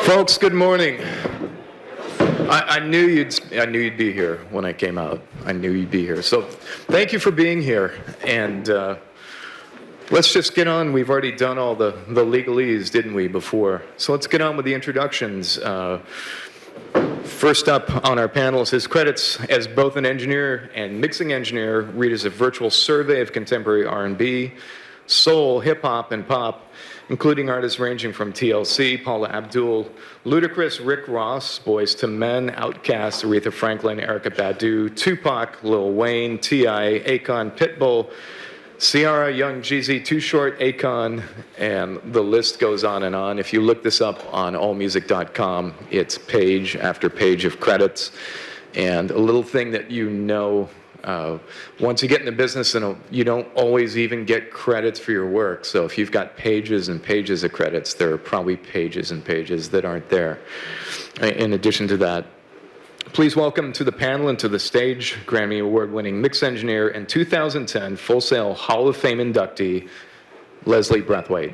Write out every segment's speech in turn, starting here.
Folks, good morning. I knew you'd be here when I came out. I knew you'd be here. So thank you for being here. And let's just get on. We've already done all the legalese, didn't we, before? So let's get on with the introductions. First up on our panel, his credits as both an engineer and mixing engineer read as a virtual survey of contemporary R&B, soul, hip-hop, and pop, including artists ranging from TLC, Paula Abdul, Ludacris, Rick Ross, Boyz II Men, Outkast, Aretha Franklin, Erykah Badu, Tupac, Lil Wayne, T.I., Akon, Pitbull, Ciara, Young Jeezy, Too Short, Akon, and the list goes on and on. If you look this up on allmusic.com, it's page after page of credits. And a little thing that you know, once you get in the business, you don't always even get credits for your work. So if you've got pages and pages of credits, there are probably pages and pages that aren't there. In addition to that, please welcome to the panel and to the stage Grammy Award-winning mix engineer and 2010 Full Sail Hall of Fame inductee, Leslie Brathwaite.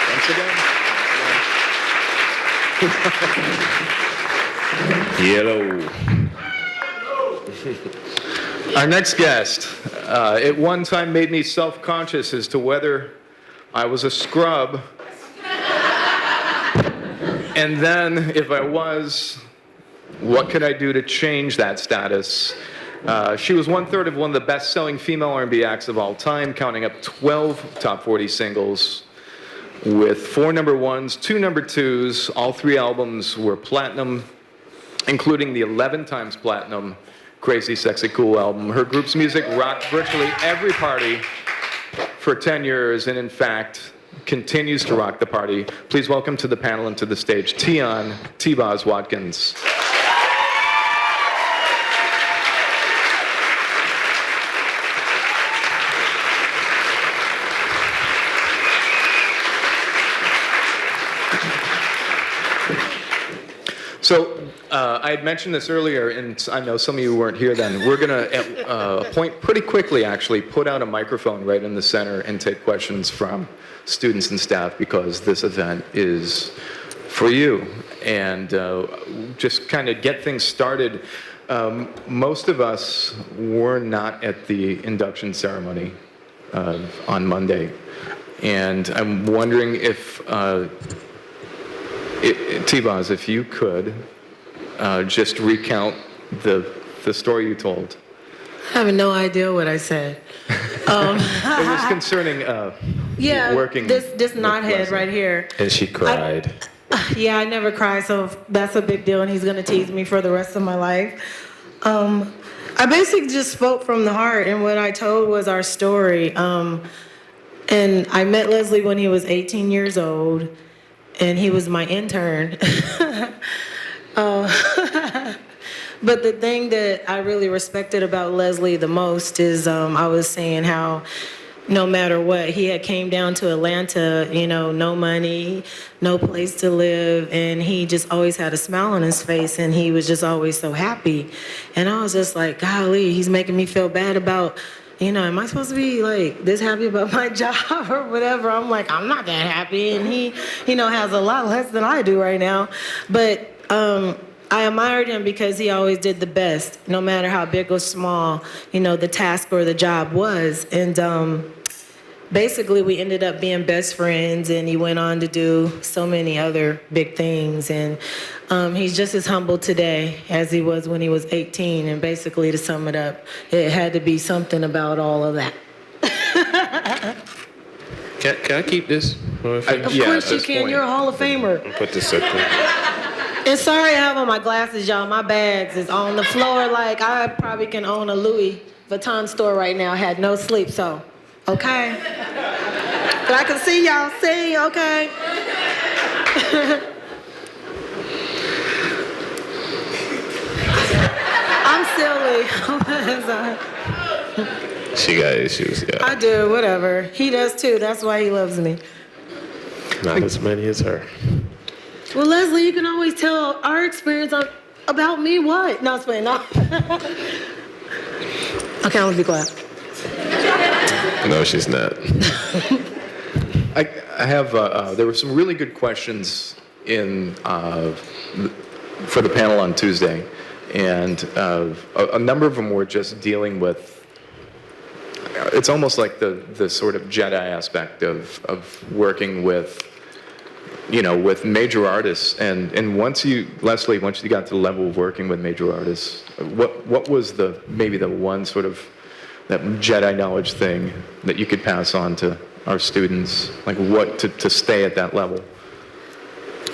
Once again. Yellow. Our next guest, at one time made me self-conscious as to whether I was a scrub, and then if I was, what could I do to change that status? She was one-third of one of the best-selling female R&B acts of all time, counting up 12 top 40 singles with 4 number ones, 2 number twos. All 3 albums were platinum, including the 11 times platinum Crazy Sexy Cool album. Her group's music rocked virtually every party for 10 years, and in fact, continues to rock the party. Please welcome to the panel and to the stage, Tionne, T-Boz, Watkins. So I had mentioned this earlier, and I know some of you weren't here then. We're going to pretty quickly, actually, put out a microphone right in the center and take questions from students and staff, because this event is for you. And just kind of get things started. Most of us were not at the induction ceremony on Monday. And I'm wondering if T-Boz, if you could just recount the story you told. I have no idea what I said. It was concerning working. This knothead right here. And she cried. I never cry, so that's a big deal, and he's going to tease me for the rest of my life. I basically just spoke from the heart, and what I told was our story. And I met Leslie when he was 18 years old. And he was my intern. But the thing that I really respected about Leslie the most is I was saying how no matter what, he had came down to Atlanta, no money, no place to live, and he just always had a smile on his face, and he was just always so happy. And I was just like, golly, he's making me feel bad about, am I supposed to be like this happy about my job or whatever? I'm like, I'm not that happy. And he, has a lot less than I do right now. But I admired him because he always did the best, no matter how big or small, the task or the job was. And basically we ended up being best friends, and he went on to do so many other big things. And he's just as humble today as he was when he was 18. And basically, to sum it up, it had to be something about all of that. Can I keep this? Of course you can. You're a Hall of Famer. I'll put this up there. And sorry I have on my glasses, y'all. My bags is on the floor like I probably can own a Louis Vuitton store right now. I had no sleep, so, okay. But I can see y'all. See, okay. I'm silly. She got issues, yeah. I do, whatever. He does too. That's why he loves me. Not as many as her. Well, Leslie, you can always tell our experience about me what? No, it's fine. No. Okay, I'm gonna be quiet. No, she's not. I have, there were some really good questions for the panel on Tuesday, and a number of them were just dealing with, it's almost like the sort of Jedi aspect of working with, with major artists. And Leslie, once you got to the level of working with major artists, what was maybe the one sort of that Jedi knowledge thing that you could pass on to our students, like what to stay at that level?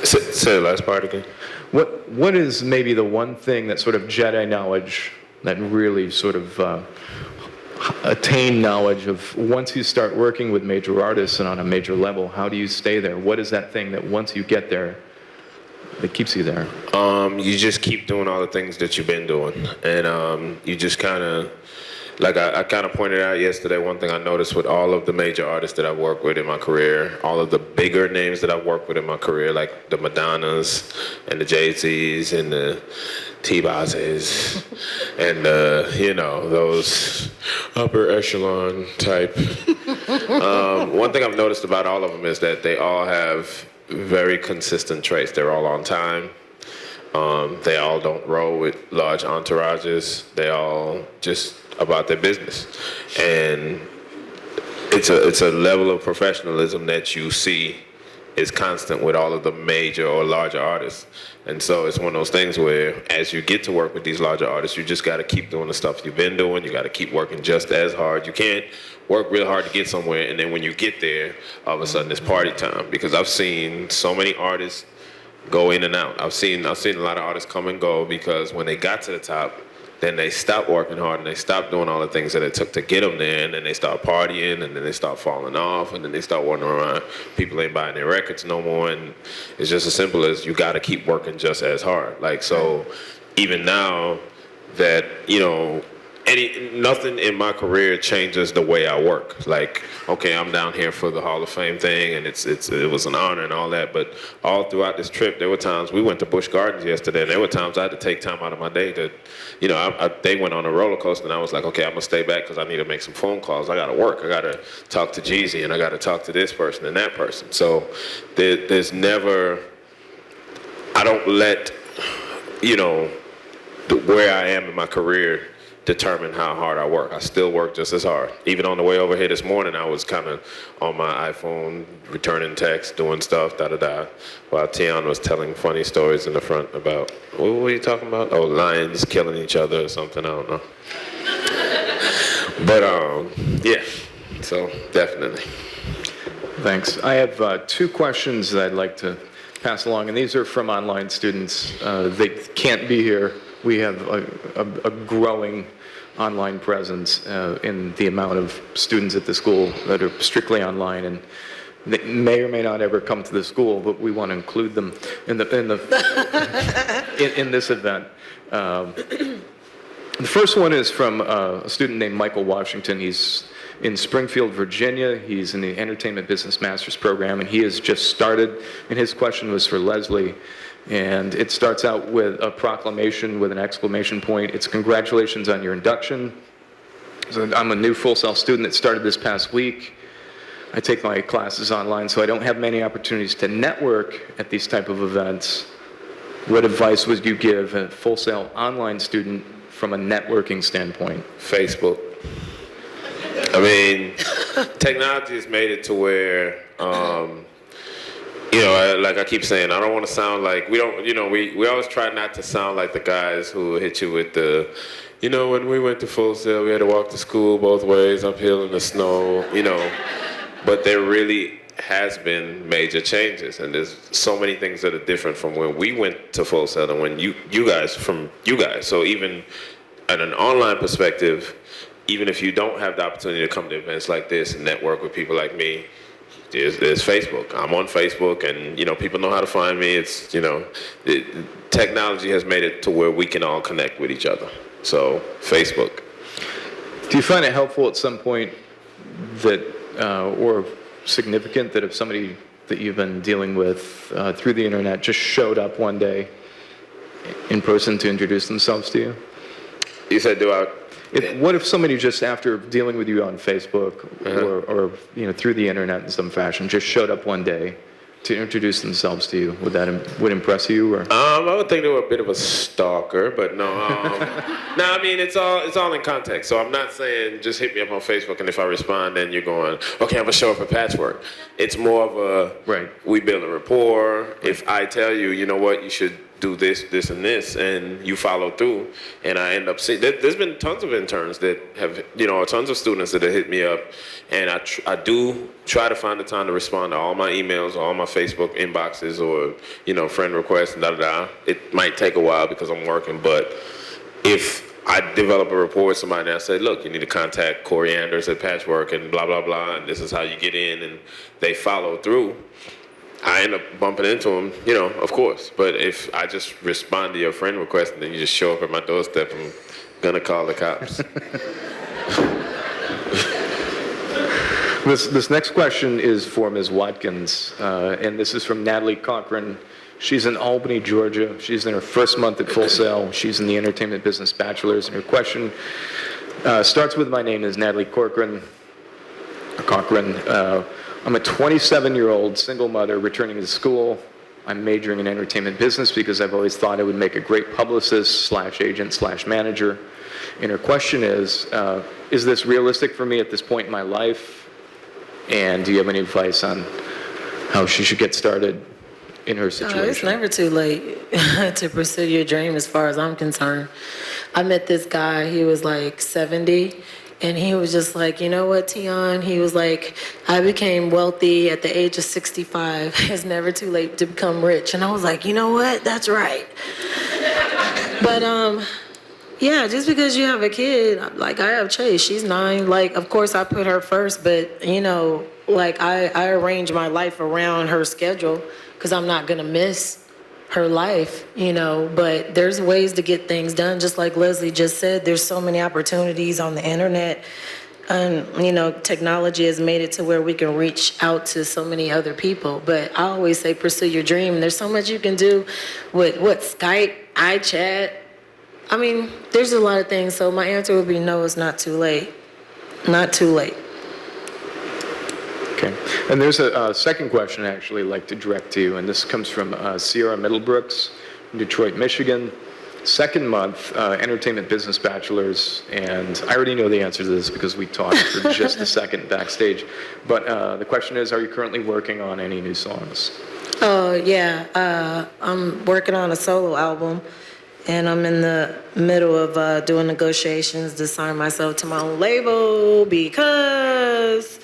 Say the last part again. What is maybe the one thing that sort of Jedi knowledge that really sort of attain knowledge of once you start working with major artists and on a major level, how do you stay there? What is that thing that once you get there, that keeps you there? You just keep doing all the things that you've been doing, and you just kind of, like I kind of pointed out yesterday, one thing I noticed with all of the major artists that I've worked with in my career, all of the bigger names that I've worked with in my career, like the Madonnas and the Jay-Z's and the T-Boz's and those upper echelon type. One thing I've noticed about all of them is that they all have very consistent traits. They're all on time. They all don't roll with large entourages. They all just about their business, and it's a level of professionalism that you see is constant with all of the major or larger artists. And so it's one of those things where as you get to work with these larger artists, you just got to keep doing the stuff you've been doing. You got to keep working just as hard. You can't work real hard to get somewhere, and then when you get there, all of a sudden it's party time. Because I've seen so many artists go in and out. I've seen a lot of artists come and go because when they got to the top, then they stopped working hard and they stopped doing all the things that it took to get them there, and then they start partying, and then they start falling off, and then they start wandering around. People ain't buying their records no more, and it's just as simple as you got to keep working just as hard. Like, so even now that, nothing in my career changes the way I work. Like, okay, I'm down here for the Hall of Fame thing, and it was an honor and all that, but all throughout this trip, there were times, we went to Busch Gardens yesterday, and there were times I had to take time out of my day to, they went on a roller coaster, and I was like, okay, I'm gonna stay back because I need to make some phone calls. I gotta work. I gotta talk to Jeezy, and I gotta talk to this person and that person. So there's never, I don't let, where I am in my career determine how hard I work. I still work just as hard. Even on the way over here this morning, I was kind of on my iPhone, returning texts, doing stuff, while Tionne was telling funny stories in the front about, what were you talking about? Oh, lions killing each other or something, I don't know. But, yeah, so definitely. Thanks. I have 2 questions that I'd like to pass along, and these are from online students. They can't be here. We have a growing online presence in the amount of students at the school that are strictly online, and they may or may not ever come to the school, but we want to include them in this event. The first one is from a student named Michael Washington. He's in Springfield, Virginia. He's in the Entertainment Business Master's program, and he has just started, and his question was for Leslie. And it starts out with a proclamation with an exclamation point. It's congratulations on your induction. So I'm a new Full Sail student that started this past week. I take my classes online, so I don't have many opportunities to network at these type of events. What advice would you give a Full Sail online student from a networking standpoint? Facebook. I mean, technology has made it to where, like I keep saying, I don't want to sound like, we always try not to sound like the guys who hit you with the, when we went to Full Sail, we had to walk to school both ways, uphill in the snow, but there really has been major changes, and there's so many things that are different from when we went to Full Sail and when you guys. So even at an online perspective, even if you don't have the opportunity to come to events like this and network with people like me, there's Facebook. I'm on Facebook, and people know how to find me. It's technology has made it to where we can all connect with each other. So Facebook. Do you find it helpful at some point that, or significant, that if somebody that you've been dealing with through the internet just showed up one day in person to introduce themselves to you? You said, do I? What if somebody just after dealing with you on Facebook or through the internet in some fashion just showed up one day to introduce themselves to you? Would impress you or? I would think they were a bit of a stalker, but no. No, I mean it's all in context. So I'm not saying just hit me up on Facebook and if I respond, then you're going, okay, I'm gonna show up at Patchwork. It's more of a we build a rapport. Right. If I tell you, you know what, you should do this, this, and this, and you follow through, and I end up seeing. There's been tons of interns that have, tons of students that have hit me up, and I do try to find the time to respond to all my emails, all my Facebook inboxes, or friend requests, and da-da-da. It might take a while because I'm working, but if I develop a rapport with somebody and I say, look, you need to contact Corey Anders at Patchwork and blah, blah, blah, and this is how you get in, and they follow through, I end up bumping into them, of course. But if I just respond to your friend request and then you just show up at my doorstep, I'm gonna call the cops. This next question is for Ms. Watkins, and this is from Natalie Cochran. She's in Albany, Georgia. She's in her first month at Full Sail. She's in the Entertainment Business Bachelor's, and her question starts with, my name is Natalie Cochran. I'm a 27-year-old single mother returning to school. I'm majoring in entertainment business because I've always thought I would make a great publicist / agent / manager. And her question is this realistic for me at this point in my life? And do you have any advice on how she should get started in her situation? It's never too late to pursue your dream as far as I'm concerned. I met this guy, he was like 70. And he was just like, you know what, Tionne? He was like, I became wealthy at the age of 65. It's never too late to become rich. And I was like, you know what? That's right. But yeah, just because you have a kid, like I have Chase, she's 9. Like, of course I put her first, but I arrange my life around her schedule because I'm not gonna miss her life, but there's ways to get things done. Just like Leslie just said, there's so many opportunities on the internet, and technology has made it to where we can reach out to so many other people. But I always say pursue your dream. There's so much you can do with Skype, iChat. I mean, there's a lot of things. So my answer would be no, it's not too late. Not too late. Okay. And there's a second question I'd actually like to direct to you, and this comes from Sierra Middlebrooks in Detroit, Michigan. Second month, Entertainment Business Bachelor's, and I already know the answer to this because we talked for just a second backstage. But the question is, are you currently working on any new songs? Oh, yeah. I'm working on a solo album, and I'm in the middle of doing negotiations to sign myself to my own label because...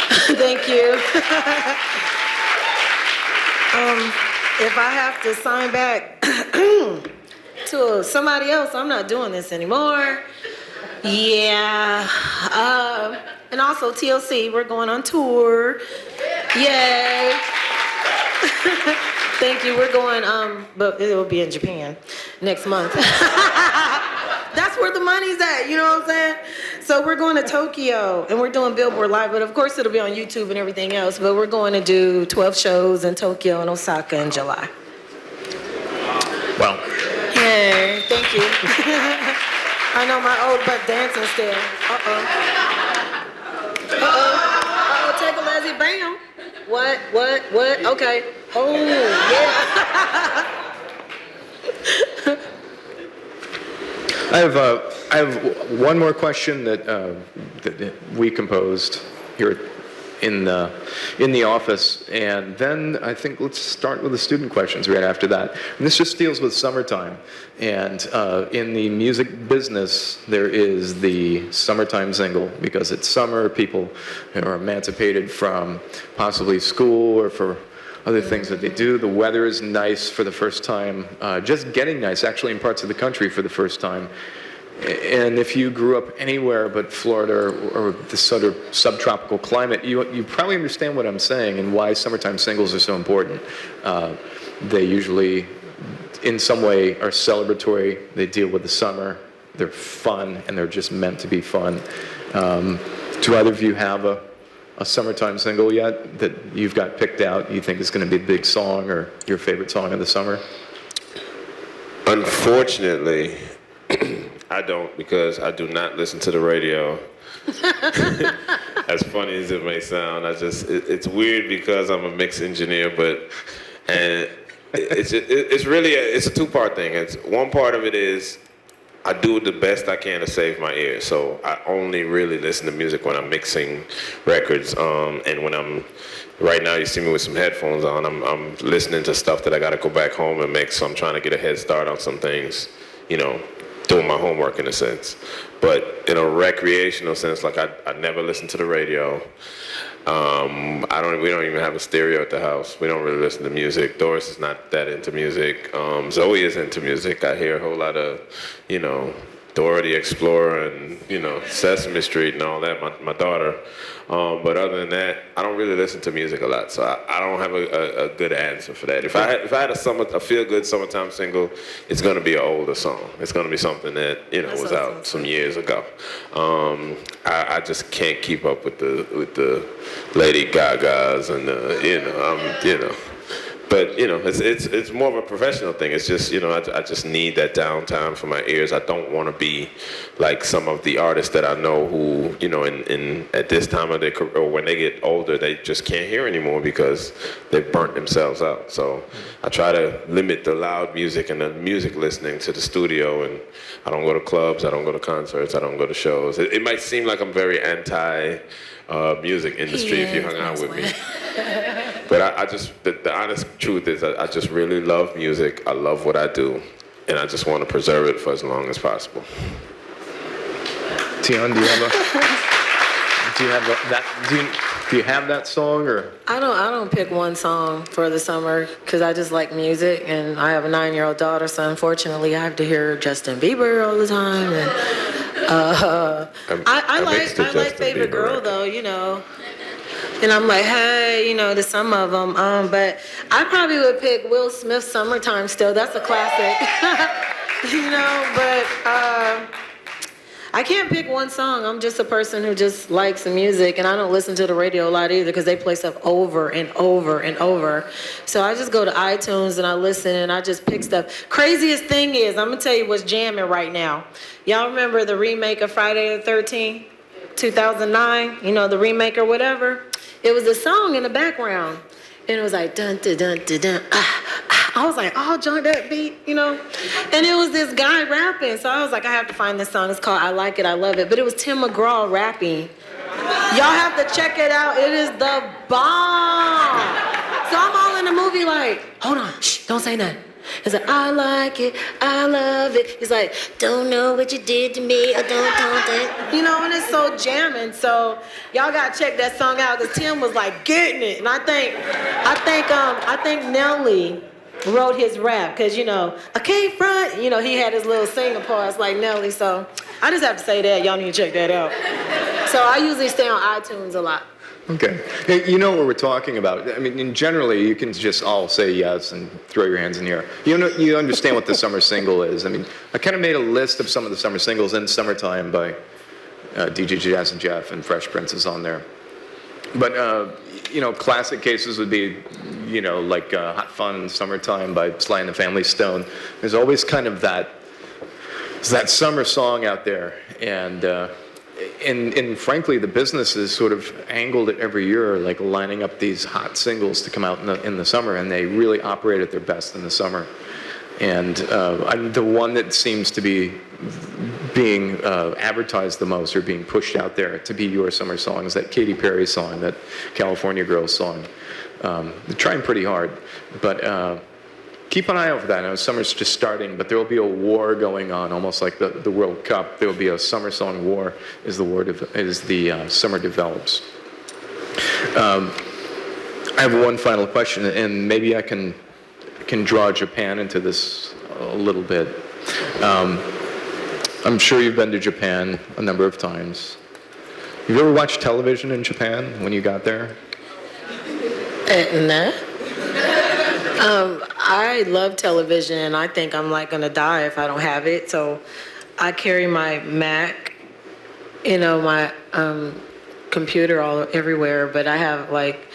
Thank you. If I have to sign back to somebody else, I'm not doing this anymore. Yeah. And also TLC, we're going on tour. Yay. Thank you. We're going, but it will be in Japan next month. That's where the money's at, you know what I'm saying? So we're going to Tokyo, and we're doing Billboard Live, but of course it'll be on YouTube and everything else, but we're going to do 12 shows in Tokyo and Osaka in July. Wow. Yay, thank you. I know my old butt dancing still. Take a Leslie, bam. What? Okay. Oh, yeah. I have one more question that we composed here in the office, and then I think let's start with the student questions right after that. And this just deals with summertime, and in the music business there is the summertime single because it's summer. People are emancipated from possibly school or for other things that they do. The weather is nice for the first time, just getting nice actually in parts of the country for the first time. And if you grew up anywhere but Florida or the sort of subtropical climate, you probably understand what I'm saying and why summertime singles are so important. They usually, in some way, are celebratory. They deal with the summer. They're fun, and they're just meant to be fun. Do either of you have a summertime single yet that you've got picked out you think is going to be a big song or your favorite song of the summer? Unfortunately, I don't, because I do not listen to the radio. As funny as it may sound, it's weird because I'm a mix engineer, and it's really it's a two-part thing. It's one part of it is I do the best I can to save my ears, so I only really listen to music when I'm mixing records, and when right now you see me with some headphones on, I'm listening to stuff that I got to go back home and mix, so I'm trying to get a head start on some things, doing my homework in a sense. But in a recreational sense, like I never listen to the radio. We don't even have a stereo at the house. We don't really listen to music. Doris is not that into music. Zoe is into music. I hear a whole lot of, Dora the Explorer and, Sesame Street and all that, my daughter. But other than that, I don't really listen to music a lot, so I don't have a good answer for that. If I had a feel-good summertime single, it's going to be an older song. It's going to be something that, was out some years ago. I just can't keep up with the Lady Gagas and, But it's more of a professional thing. It's just I just need that downtime for my ears. I don't want to be like some of the artists that I know who in at this time of their career, or when they get older, they just can't hear anymore because they've burnt themselves out. So I try to limit the loud music and the music listening to the studio, and I don't go to clubs, I don't go to concerts, I don't go to shows. It might seem like I'm very anti music industry if you hung out with me. But I just, the honest truth is I just really love music. I love what I do, and I just want to preserve it for as long as possible. Tionne, do you have that song, or? I don't pick one song for the summer because I just like music, and I have a 9-year-old daughter, so unfortunately I have to hear Justin Bieber all the time. And I like Favorite Girl though, and I'm like, hey, to some of them. But I probably would pick Will Smith's Summertime still. That's a classic, But I can't pick one song. I'm just a person who just likes music, and I don't listen to the radio a lot either because they play stuff over and over and over. So I just go to iTunes and I listen and I just pick stuff. Craziest thing is, I'm gonna tell you what's jamming right now. Y'all remember the remake of Friday the 13th, 2009? The remake or whatever? It was a song in the background, and it was like dun dun dun dun dun. I was like, oh, join that beat, And it was this guy rapping. So I was like, I have to find this song. It's called I Like It, I Love It. But it was Tim McGraw rapping. Y'all have to check it out. It is the bomb. So I'm all in the movie like, hold on, shh, don't say nothing. It's like, I like it, I love it. He's like, don't know what you did to me, I don't. And it's so jamming. So y'all gotta check that song out because Tim was like getting it. And I think Nelly wrote his rap because, I came front, he had his little singing parts like Nelly. So I just have to say that. Y'all need to check that out. So I usually stay on iTunes a lot. Okay. Hey, you know what we're talking about. I mean, generally, you can just all say yes and throw your hands in the air. You understand what the summer single is. I mean, I kind of made a list of some of the summer singles in Summertime by DJ Jazz and Jeff, and Fresh Prince is on there. But, classic cases would be, like Hot Fun Summertime by Sly and the Family Stone. There's always kind of that summer song out there. And frankly, the business is sort of angled it every year, like lining up these hot singles to come out in the summer, and they really operate at their best in the summer. And the one that seems to be being advertised the most or being pushed out there to be your summer song is that Katy Perry song, that California Girls song. They're trying pretty hard, but keep an eye out for that. I know summer's just starting, but there will be a war going on, almost like the World Cup. There will be a summer song war as the summer develops. I have one final question, and maybe I can draw Japan into this a little bit. I'm sure you've been to Japan a number of times. Have you ever watched television in Japan when you got there? No. I love television, and I think I'm like gonna die if I don't have it. So I carry my Mac, my computer everywhere, but I have like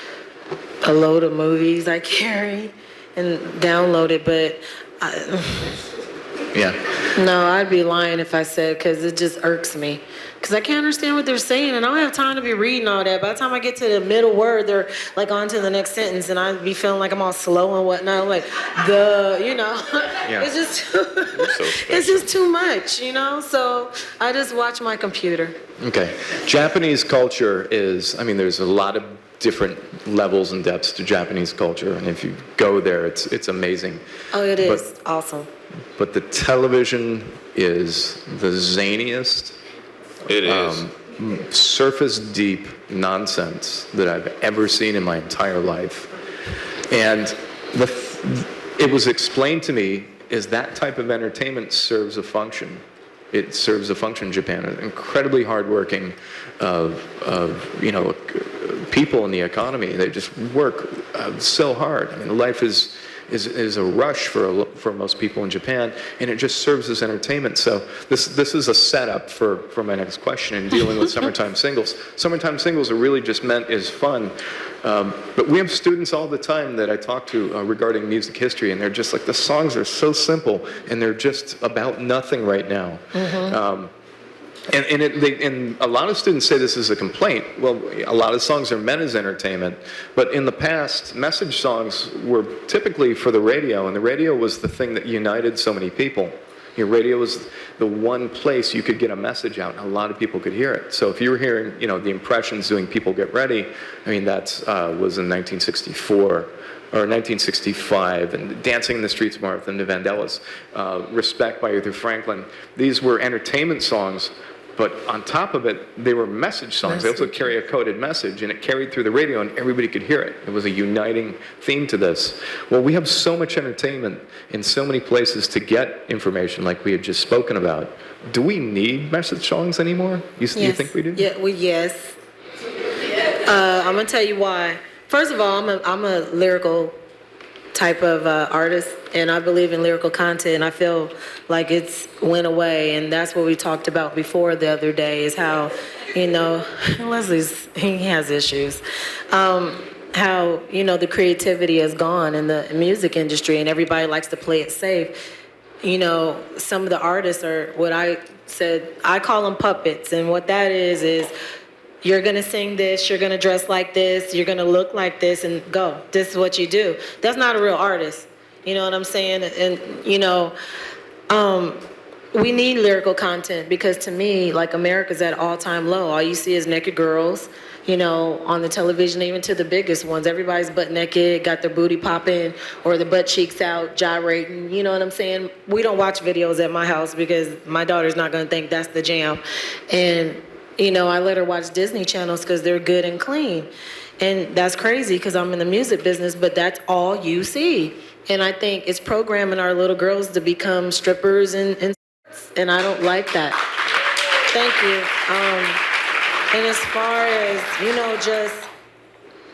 a load of movies I carry and download it. But yeah. No, I'd be lying if I said, because it just irks me. Because I can't understand what they're saying, and I don't have time to be reading all that. By the time I get to the middle word, they're like on to the next sentence, and I'd be feeling like I'm all slow and whatnot. I'm like, Yeah. it's just, So it's just too much, So I just watch my computer. Okay. Japanese culture is, I mean, there's a lot of different levels and depths to Japanese culture, and if you go there, it's amazing. Oh, it is awesome. But the television is the zaniest, It is. surface deep nonsense that I've ever seen in my entire life. And it was explained to me is that type of entertainment serves a function. It serves a function in Japan. Incredibly hardworking, people in the economy. They just work so hard. I mean, life is a rush for most people in Japan, and it just serves as entertainment. So this is a setup for my next question in dealing with summertime singles. Summertime singles are really just meant as fun. But we have students all the time that I talk to regarding music history, and they're just like, the songs are so simple, and they're just about nothing right now. And a lot of students say this is a complaint. Well, a lot of songs are meant as entertainment, but in the past, message songs were typically for the radio, and the radio was the thing that united so many people. Your radio was the one place you could get a message out, and a lot of people could hear it. So if you were hearing, the Impressions doing "People Get Ready," I mean, that was in 1964. Or 1965, and Dancing in the Streets of Martha and the Vandellas, Respect by Aretha Franklin. These were entertainment songs, but on top of it, they were message songs. They also carry a coded message, and it carried through the radio, and everybody could hear it. It was a uniting theme to this. Well, we have so much entertainment in so many places to get information like we had just spoken about. Do we need message songs anymore? You think we do? Yeah, yes. I'm going to tell you why. First of all, I'm a lyrical type of artist, and I believe in lyrical content, and I feel like it's went away, and that's what we talked about before the other day, is how, he has issues. How, the creativity is gone in the music industry, and everybody likes to play it safe. Some of the artists are what I call them puppets, and what that is you're going to sing this, you're going to dress like this, you're going to look like this, and go. This is what you do. That's not a real artist. You know what I'm saying? And, we need lyrical content because to me, like, America's at all-time low. All you see is naked girls, on the television, even to the biggest ones. Everybody's butt naked, got their booty popping or the butt cheeks out, gyrating. You know what I'm saying? We don't watch videos at my house because my daughter's not going to think that's the jam. And I let her watch Disney channels because they're good and clean. And that's crazy because I'm in the music business, but that's all you see. And I think it's programming our little girls to become strippers and I don't like that. Thank you. And as far as, just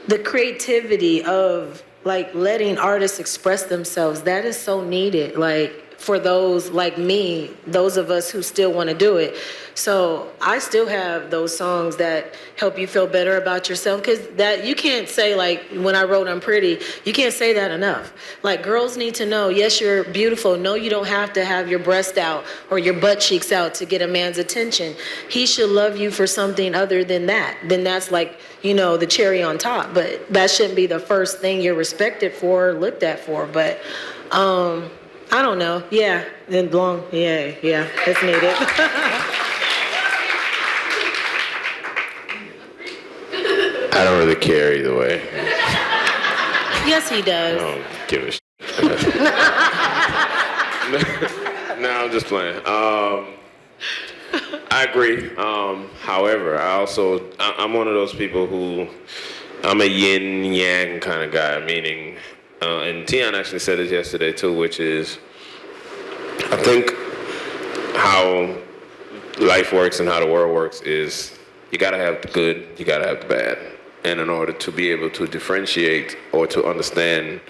the creativity of, like, letting artists express themselves, that is so needed. Like, for those like me, those of us who still want to do it. So I still have those songs that help you feel better about yourself, because that you can't say, like, when I wrote I'm Pretty, you can't say that enough. Like, girls need to know, yes, you're beautiful. No, you don't have to have your breast out or your butt cheeks out to get a man's attention. He should love you for something other than that. Then that's like, the cherry on top. But that shouldn't be the first thing you're respected for or looked at for. But I don't know. Yeah, it's needed. I don't really care either way. Yes, he does. I don't give a shit. No, I'm just playing. I agree. However, I'm one of those people who, I'm a yin-yang kind of guy, meaning, and Tionne actually said it yesterday too, which is, I think how life works and how the world works is, you gotta have the good, you gotta have the bad. And in order to be able to differentiate or to understand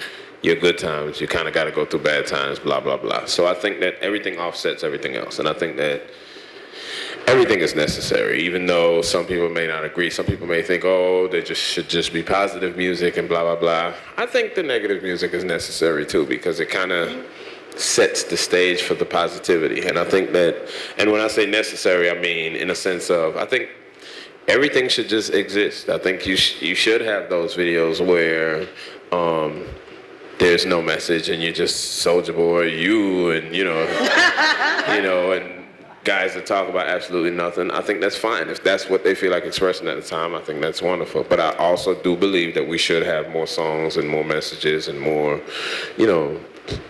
your good times, you kind of got to go through bad times, blah, blah, blah. So I think that everything offsets everything else. And I think that everything is necessary, even though some people may not agree. Some people may think, oh, they should just be positive music and blah, blah, blah. I think the negative music is necessary too, because it kind of sets the stage for the positivity. And I think that, and when I say necessary, I mean in a sense of, I think everything should just exist. I think you should have those videos where there's no message and you're just Soulja Boy, you, and and guys that talk about absolutely nothing. I think that's fine. If that's what they feel like expressing at the time, I think that's wonderful. But I also do believe that we should have more songs and more messages and more,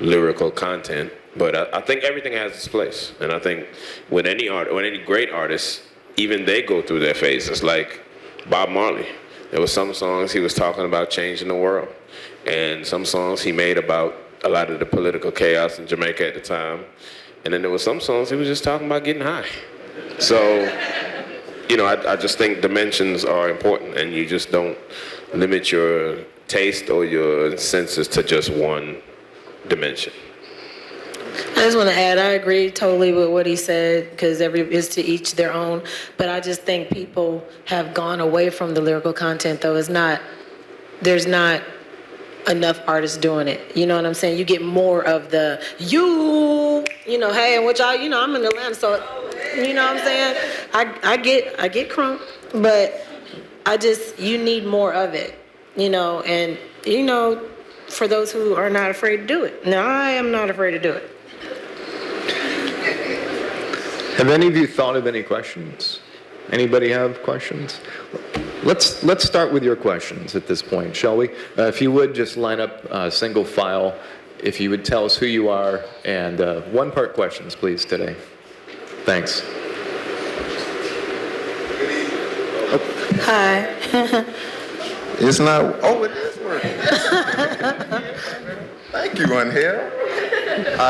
lyrical content. But I think everything has its place. And I think with any great artist, even they go through their phases. Like Bob Marley, there were some songs he was talking about changing the world, and some songs he made about a lot of the political chaos in Jamaica at the time. And then there were some songs he was just talking about getting high. So, I just think dimensions are important, and you just don't limit your taste or your senses to just one dimension. I just want to add, I agree totally with what he said, because it's to each their own. But I just think people have gone away from the lyrical content, though. There's not enough artists doing it. You know what I'm saying? You get more of the, hey, and what y'all, I'm in Atlanta, so, you know what I'm saying? I get crunk, but you need more of it, and, for those who are not afraid to do it. Now, I am not afraid to do it. Have any of you thought of any questions? Anybody have questions? Let's start with your questions at this point, shall we? If you would just line up single file, if you would tell us who you are, and one-part questions, please, today. Thanks. Hi. It's not. Oh, it is working. Thank you, Angel.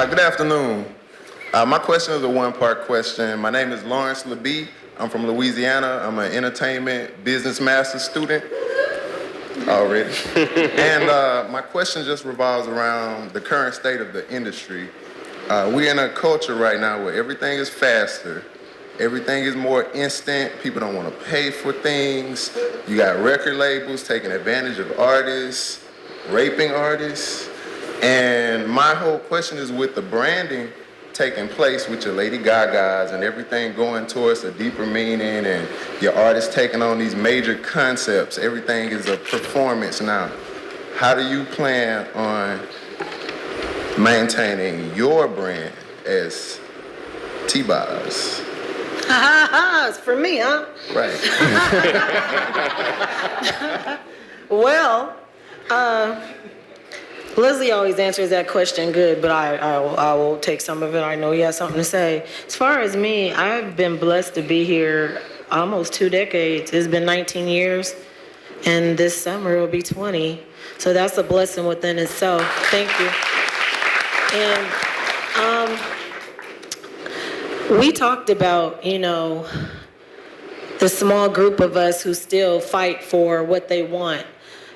Good afternoon. My question is a one-part question. My name is Lawrence LeBee. I'm from Louisiana. I'm an entertainment business master's student already. And my question just revolves around the current state of the industry. We're in a culture right now where everything is faster. Everything is more instant. People don't want to pay for things. You got record labels taking advantage of artists, raping artists. And my whole question is, with the branding taking place with your Lady Gagas and everything going towards a deeper meaning, and your artists taking on these major concepts, everything is a performance now. How do you plan on maintaining your brand as T-Boz? It's for me, huh? Right. Well, Leslie always answers that question good, but I will take some of it. I know he has something to say. As far as me, I've been blessed to be here almost 2 decades. It's been 19 years, and this summer it will be 20. So that's a blessing within itself. Thank you. And we talked about, the small group of us who still fight for what they want.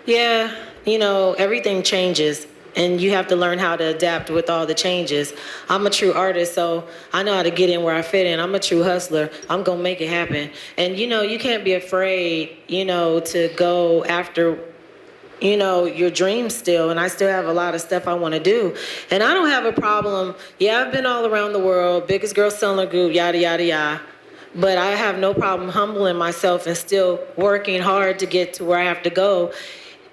Yeah, everything changes, and you have to learn how to adapt with all the changes. I'm a true artist, so I know how to get in where I fit in. I'm a true hustler. I'm going to make it happen. And, you can't be afraid, to go after, your dreams still. And I still have a lot of stuff I want to do. And I don't have a problem. Yeah, I've been all around the world, biggest girl selling a group, yada, yada, yada. But I have no problem humbling myself and still working hard to get to where I have to go.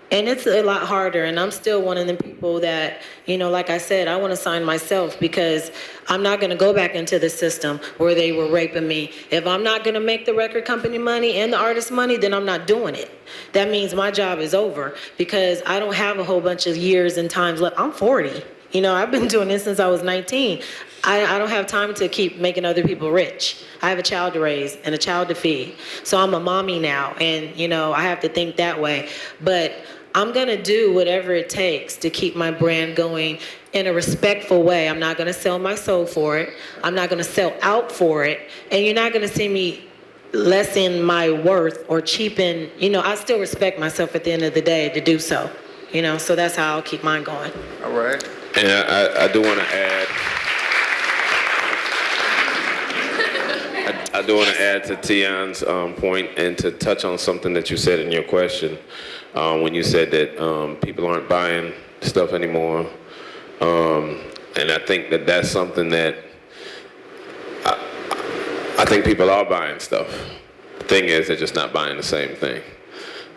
And it's a lot harder, and I'm still one of the people that, like I said, I want to sign myself, because I'm not going to go back into the system where they were raping me. If I'm not going to make the record company money and the artist money, then I'm not doing it. That means my job is over, because I don't have a whole bunch of years and times left. I'm 40. I've been doing this since I was 19. I don't have time to keep making other people rich. I have a child to raise and a child to feed. So I'm a mommy now, and, I have to think that way. But I'm going to do whatever it takes to keep my brand going in a respectful way. I'm not going to sell my soul for it. I'm not going to sell out for it. And you're not going to see me lessen my worth or cheapen. I still respect myself at the end of the day to do so. So that's how I'll keep mine going. All right. And I do want to add, I do want to add to Tionne's point, and to touch on something that you said in your question, when you said that people aren't buying stuff anymore. And I think that that's something that I think people are buying stuff. The thing is, they're just not buying the same thing.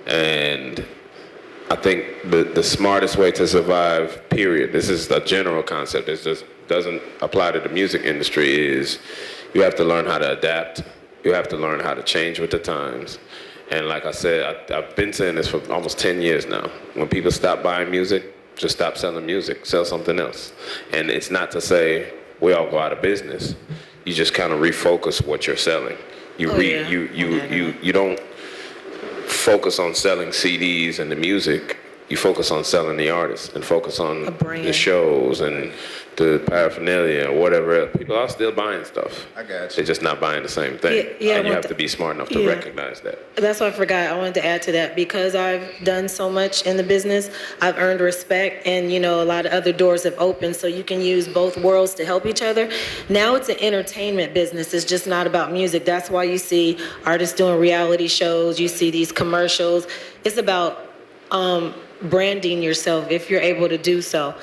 And I think the smartest way to survive, period, this is a general concept, it just doesn't apply to the music industry, is you have to learn how to adapt. You have to learn how to change with the times. And like I said, I've been saying this for almost 10 years now. When people stop buying music, just stop selling music, sell something else. And it's not to say we all go out of business. You just kind of refocus what you're selling. You don't focus on selling CDs and the music. You focus on selling the artists and focus on the shows and the paraphernalia or whatever else. People are still buying stuff. I got you. They're just not buying the same thing. And you have to be smart enough to recognize that. That's what I forgot. I wanted to add to that. Because I've done so much in the business, I've earned respect, and a lot of other doors have opened, so you can use both worlds to help each other. Now it's an entertainment business. It's just not about music. That's why you see artists doing reality shows. You see these commercials. It's about branding yourself if you're able to do so.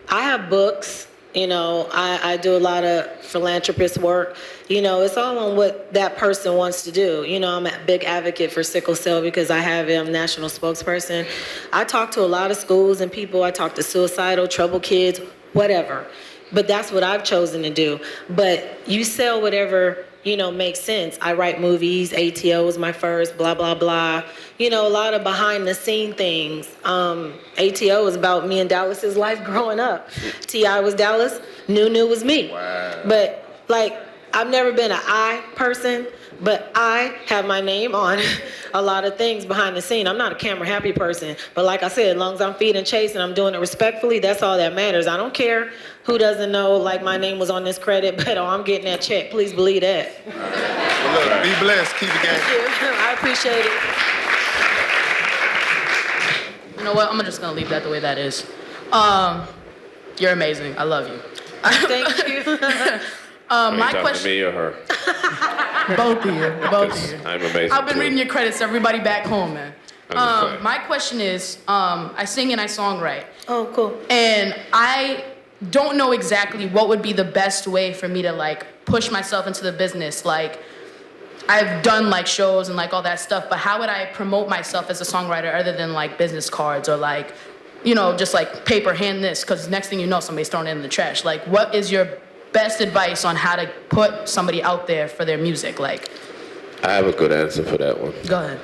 I have books. I do a lot of philanthropist work. It's all on what that person wants to do. I'm a big advocate for sickle cell because I have a national spokesperson. I talk to a lot of schools and people. I talk to suicidal, troubled kids, whatever. But that's what I've chosen to do. But you sell whatever, makes sense. I write movies, ATO was my first, blah, blah, blah. A lot of behind the scene things. ATO was about me and Dallas's life growing up. T.I. was Dallas, Nunu was me. Wow. But I've never been an I person, but I have my name on a lot of things behind the scene. I'm not a camera happy person, but like I said, as long as I'm feeding Chase and I'm doing it respectfully, that's all that matters. I don't care who doesn't know, my name was on this credit, but I'm getting that check. Please believe that. Well, look, be blessed. Keep the game. Thank you. I appreciate it. You know what? I'm just gonna leave that the way that is. You're amazing. I love you. Thank you. My question. To me or her? Both of you. I'm amazing. I've been too. reading your credits to everybody back home, man. I'm just saying. My question is, I sing and I songwrite, Oh, cool. and I don't know exactly what would be the best way for me to push myself into the business. I've done shows and all that stuff, but how would I promote myself as a songwriter other than business cards or just paper, hand this, because next thing you know, somebody's throwing it in the trash. What is your best advice on how to put somebody out there for their music? I have a good answer for that one. Go ahead.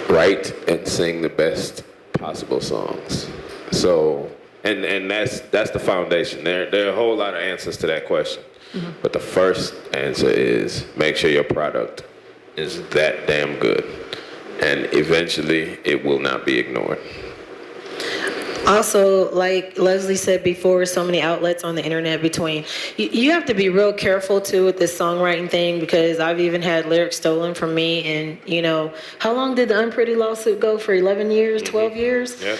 Write and sing the best possible songs. So, and that's the foundation. There are a whole lot of answers to that question. Mm-hmm. But the first answer is make sure your product is that damn good. And eventually it will not be ignored. Also, like Leslie said before, so many outlets on the internet between. You have to be real careful too with this songwriting thing, because I've even had lyrics stolen from me. And how long did the Unpretty lawsuit go for? 11 years, 12 years? Yeah.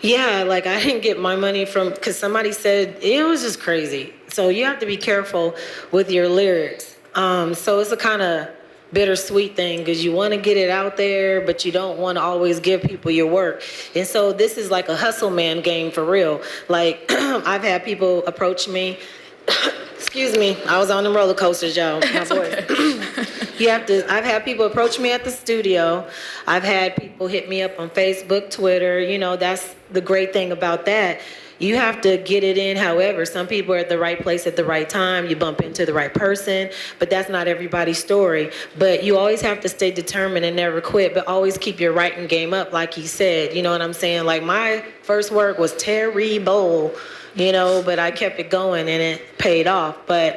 Yeah, I didn't get my money because somebody said it was just crazy. So you have to be careful with your lyrics. So it's a kind of bittersweet thing, because you want to get it out there, but you don't want to always give people your work. And so this is like a hustle man game for real. I've had people approach me. Excuse me, I was on the roller coasters, y'all. My voice. I've had people approach me at the studio. I've had people hit me up on Facebook, Twitter. That's the great thing about that. You have to get it in. However, some people are at the right place at the right time. You bump into the right person, but that's not everybody's story. But you always have to stay determined and never quit, but always keep your writing game up, like he said. You know what I'm saying? My first work was terrible, but I kept it going and it paid off. But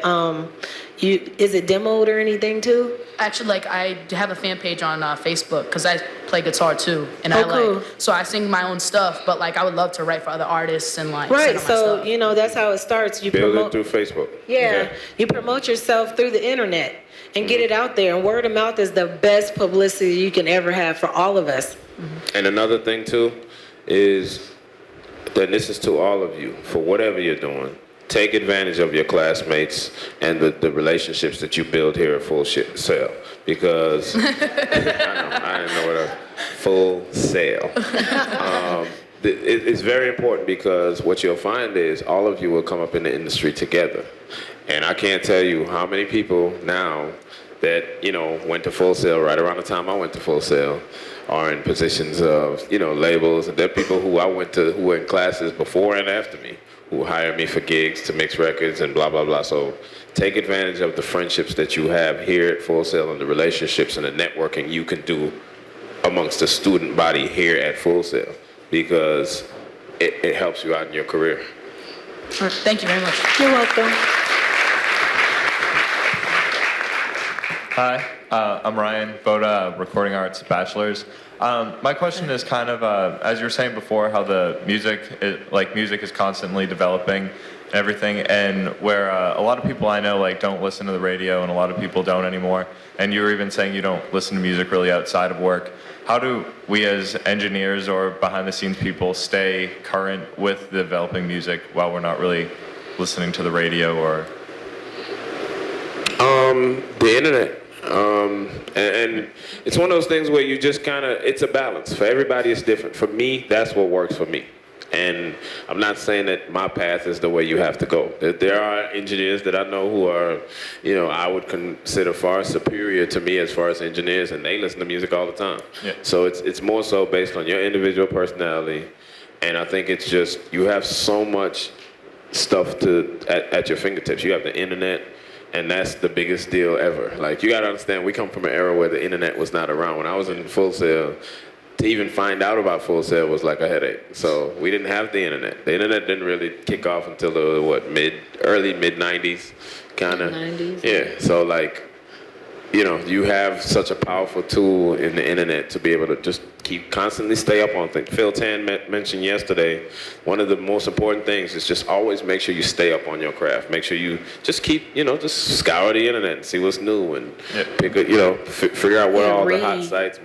is it demoed or anything too? Actually, I have a fan page on Facebook because I play guitar too, and cool. so I sing my own stuff. But I would love to write for other artists and right. Send So my stuff. that's how it starts. You Build promote it through Facebook. Yeah, Okay. You promote yourself through the internet and get it out there. And word of mouth is the best publicity you can ever have for all of us. Mm-hmm. And another thing too is that this is to all of you, for whatever you're doing. Take advantage of your classmates and the relationships that you build here at Full Sail, because I didn't know what a Full Sail. it's very important because what you'll find is all of you will come up in the industry together. And I can't tell you how many people now that, went to Full Sail right around the time I went to Full Sail are in positions of, labels. And there are people who I went to who were in classes before and after me who hired me for gigs to mix records and blah, blah, blah. So take advantage of the friendships that you have here at Full Sail and the relationships and the networking you can do amongst the student body here at Full Sail, because it helps you out in your career. All right, thank you very much. You're welcome. Hi, I'm Ryan, Boda, Recording Arts Bachelor's. My question is kind of, as you were saying before, how the music is constantly developing and everything, and where a lot of people I know don't listen to the radio, and a lot of people don't anymore. And you were even saying you don't listen to music really outside of work. How do we as engineers or behind the scenes people stay current with the developing music while we're not really listening to the radio or? The internet. And it's one of those things where you just it's a balance. For everybody, it's different. For me, that's what works for me. And I'm not saying that my path is the way you have to go. There are engineers that I know who are, I would consider far superior to me as far as engineers, and they listen to music all the time. Yeah. So it's more so based on your individual personality. And I think it's just, you have so much stuff at your fingertips. You have the internet, and that's the biggest deal ever. You gotta understand, we come from an era where the internet was not around. When I was in Full Sail, to even find out about Full Sail was like a headache. So we didn't have the internet. The internet didn't really kick off until the early mid 90s, kind of. 90s. Yeah. So you have such a powerful tool in the internet to be able to just constantly stay up on things. Phil Tan mentioned yesterday, one of the most important things is just always make sure you stay up on your craft. Make sure you just keep, just scour the internet and see what's new and pick figure out what all the hot sites,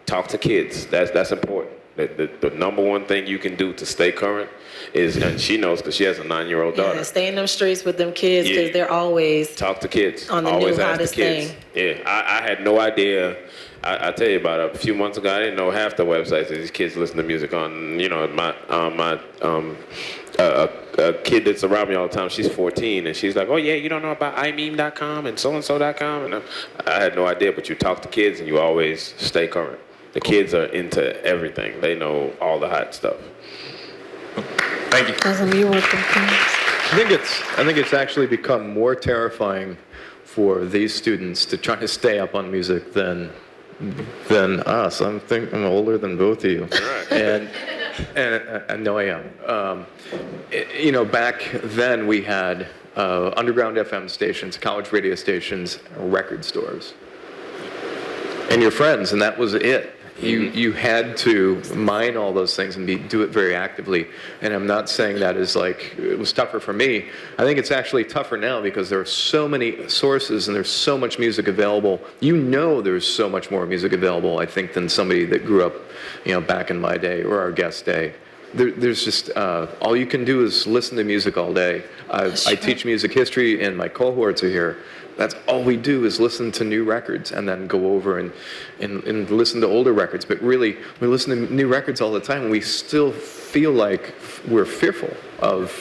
talk to kids. That's important. The number one thing you can do to stay current is, and she knows because she has a 9-year-old daughter. Yeah, stay in them streets with them kids because they're always talk to kids. on the always new ask hottest the kids. thing. Yeah, I had no idea. I tell you about a few months ago, I didn't know half the websites that these kids listen to music on. A kid that's around me all the time, she's 14, and she's like, oh yeah, you don't know about imeme.com and so-and-so.com? And I had no idea, but you talk to kids and you always stay current. The kids are into everything. They know all the hot stuff. Thank you. Awesome, you're welcome. I think it's actually become more terrifying for these students to try to stay up on music than us. I'm older than both of you, and I know I am. Back then we had underground FM stations, college radio stations, record stores, and your friends, and that was it. You had to mine all those things and do it very actively. And I'm not saying that is it was tougher for me. I think it's actually tougher now because there are so many sources and there's so much music available. There's so much more music available, I think, than somebody that grew up, back in my day or our guest day. There's just, all you can do is listen to music all day. I teach music history and my cohorts are here. That's all we do is listen to new records and then go over and listen to older records. But really, we listen to new records all the time and we still feel like we're fearful of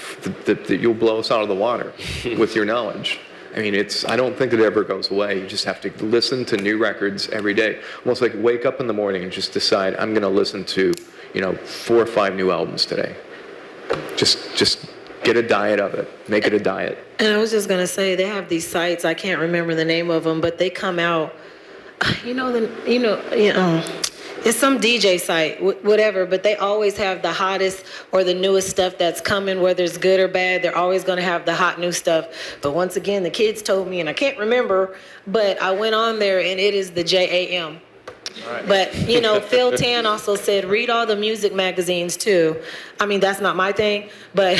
that you'll blow us out of the water with your knowledge. I mean, I don't think it ever goes away. You just have to listen to new records every day. Almost like wake up in the morning and just decide, I'm going to listen to, 4 or 5 new albums today. Just get a diet of it. Make it a diet. And I was just going to say, they have these sites, I can't remember the name of them, but they come out, it's some DJ site, whatever, but they always have the hottest or the newest stuff that's coming, whether it's good or bad. They're always going to have the hot new stuff. But once again, the kids told me, and I can't remember, but I went on there and it is the JAM. Right. But, Phil Tan also said, read all the music magazines too. I mean, that's not my thing, but,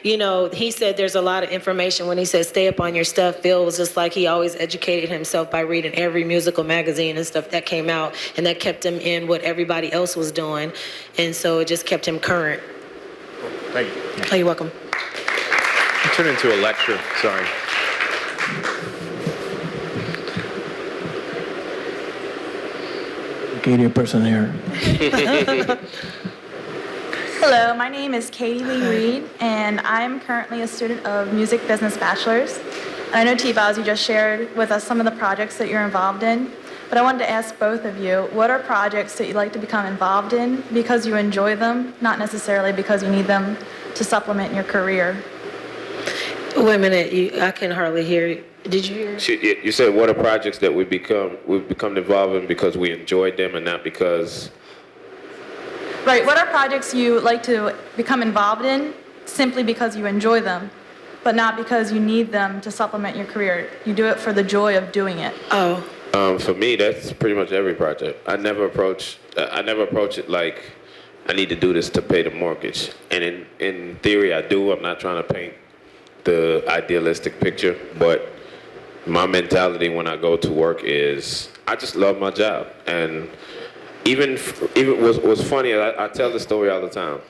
he said there's a lot of information when he said stay up on your stuff. Phil was just like, he always educated himself by reading every musical magazine and stuff that came out, and that kept him in what everybody else was doing. And so it just kept him current. Thank you. Oh, you're welcome. It turned into a lecture, sorry. Media person here. Hello, my name is Katie Lee Reed, and I'm currently a student of Music Business Bachelor's. And I know T-Boz, you just shared with us some of the projects that you're involved in, but I wanted to ask both of you, what are projects that you'd like to become involved in because you enjoy them, not necessarily because you need them to supplement your career? Wait a minute, I can hardly hear you. Did you hear? You said what are projects that we've become involved in because we enjoyed them and not because... Right, what are projects you like to become involved in simply because you enjoy them, but not because you need them to supplement your career? You do it for the joy of doing it. Oh. For me, that's pretty much every project. I never approach it like I need to do this to pay the mortgage. And in theory, I do. I'm not trying to paint the idealistic picture, but my mentality when I go to work is I just love my job. And even what's funny, I tell the story all the time.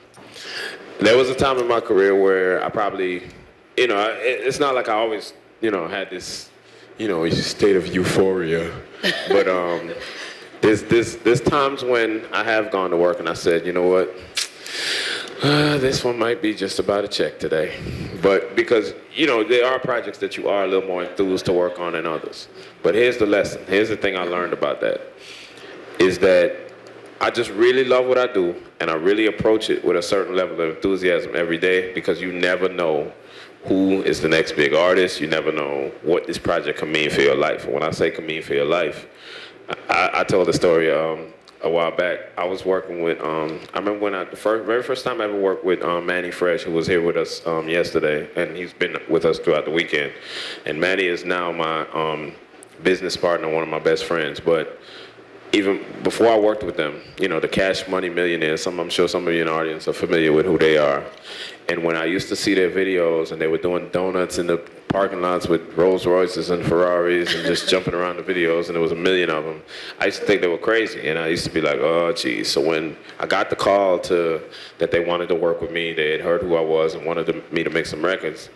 There was a time in my career where I probably, it's not like I always, had this, state of euphoria. But there's times when I have gone to work and I said, you know what, this one might be just about a check today. But because, there are projects that you are a little more enthused to work on than others. But here's the lesson. Here's the thing I learned about that, is that I just really love what I do, and I really approach it with a certain level of enthusiasm every day, because you never know who is the next big artist. You never know what this project can mean for your life. And when I say can mean for your life, I told the story a while back. I was working with, I remember when very first time I ever worked with Manny Fresh, who was here with us yesterday, and he's been with us throughout the weekend. And Manny is now my business partner, one of my best friends. But even before I worked with them, the Cash Money Millionaires, I'm sure some of you in the audience are familiar with who they are. And when I used to see their videos and they were doing donuts in the parking lots with Rolls Royces and Ferraris and just jumping around the videos, and there was a million of them, I used to think they were crazy. And I used to be like, oh, geez. So when I got the call that they wanted to work with me, they had heard who I was and wanted me to make some records.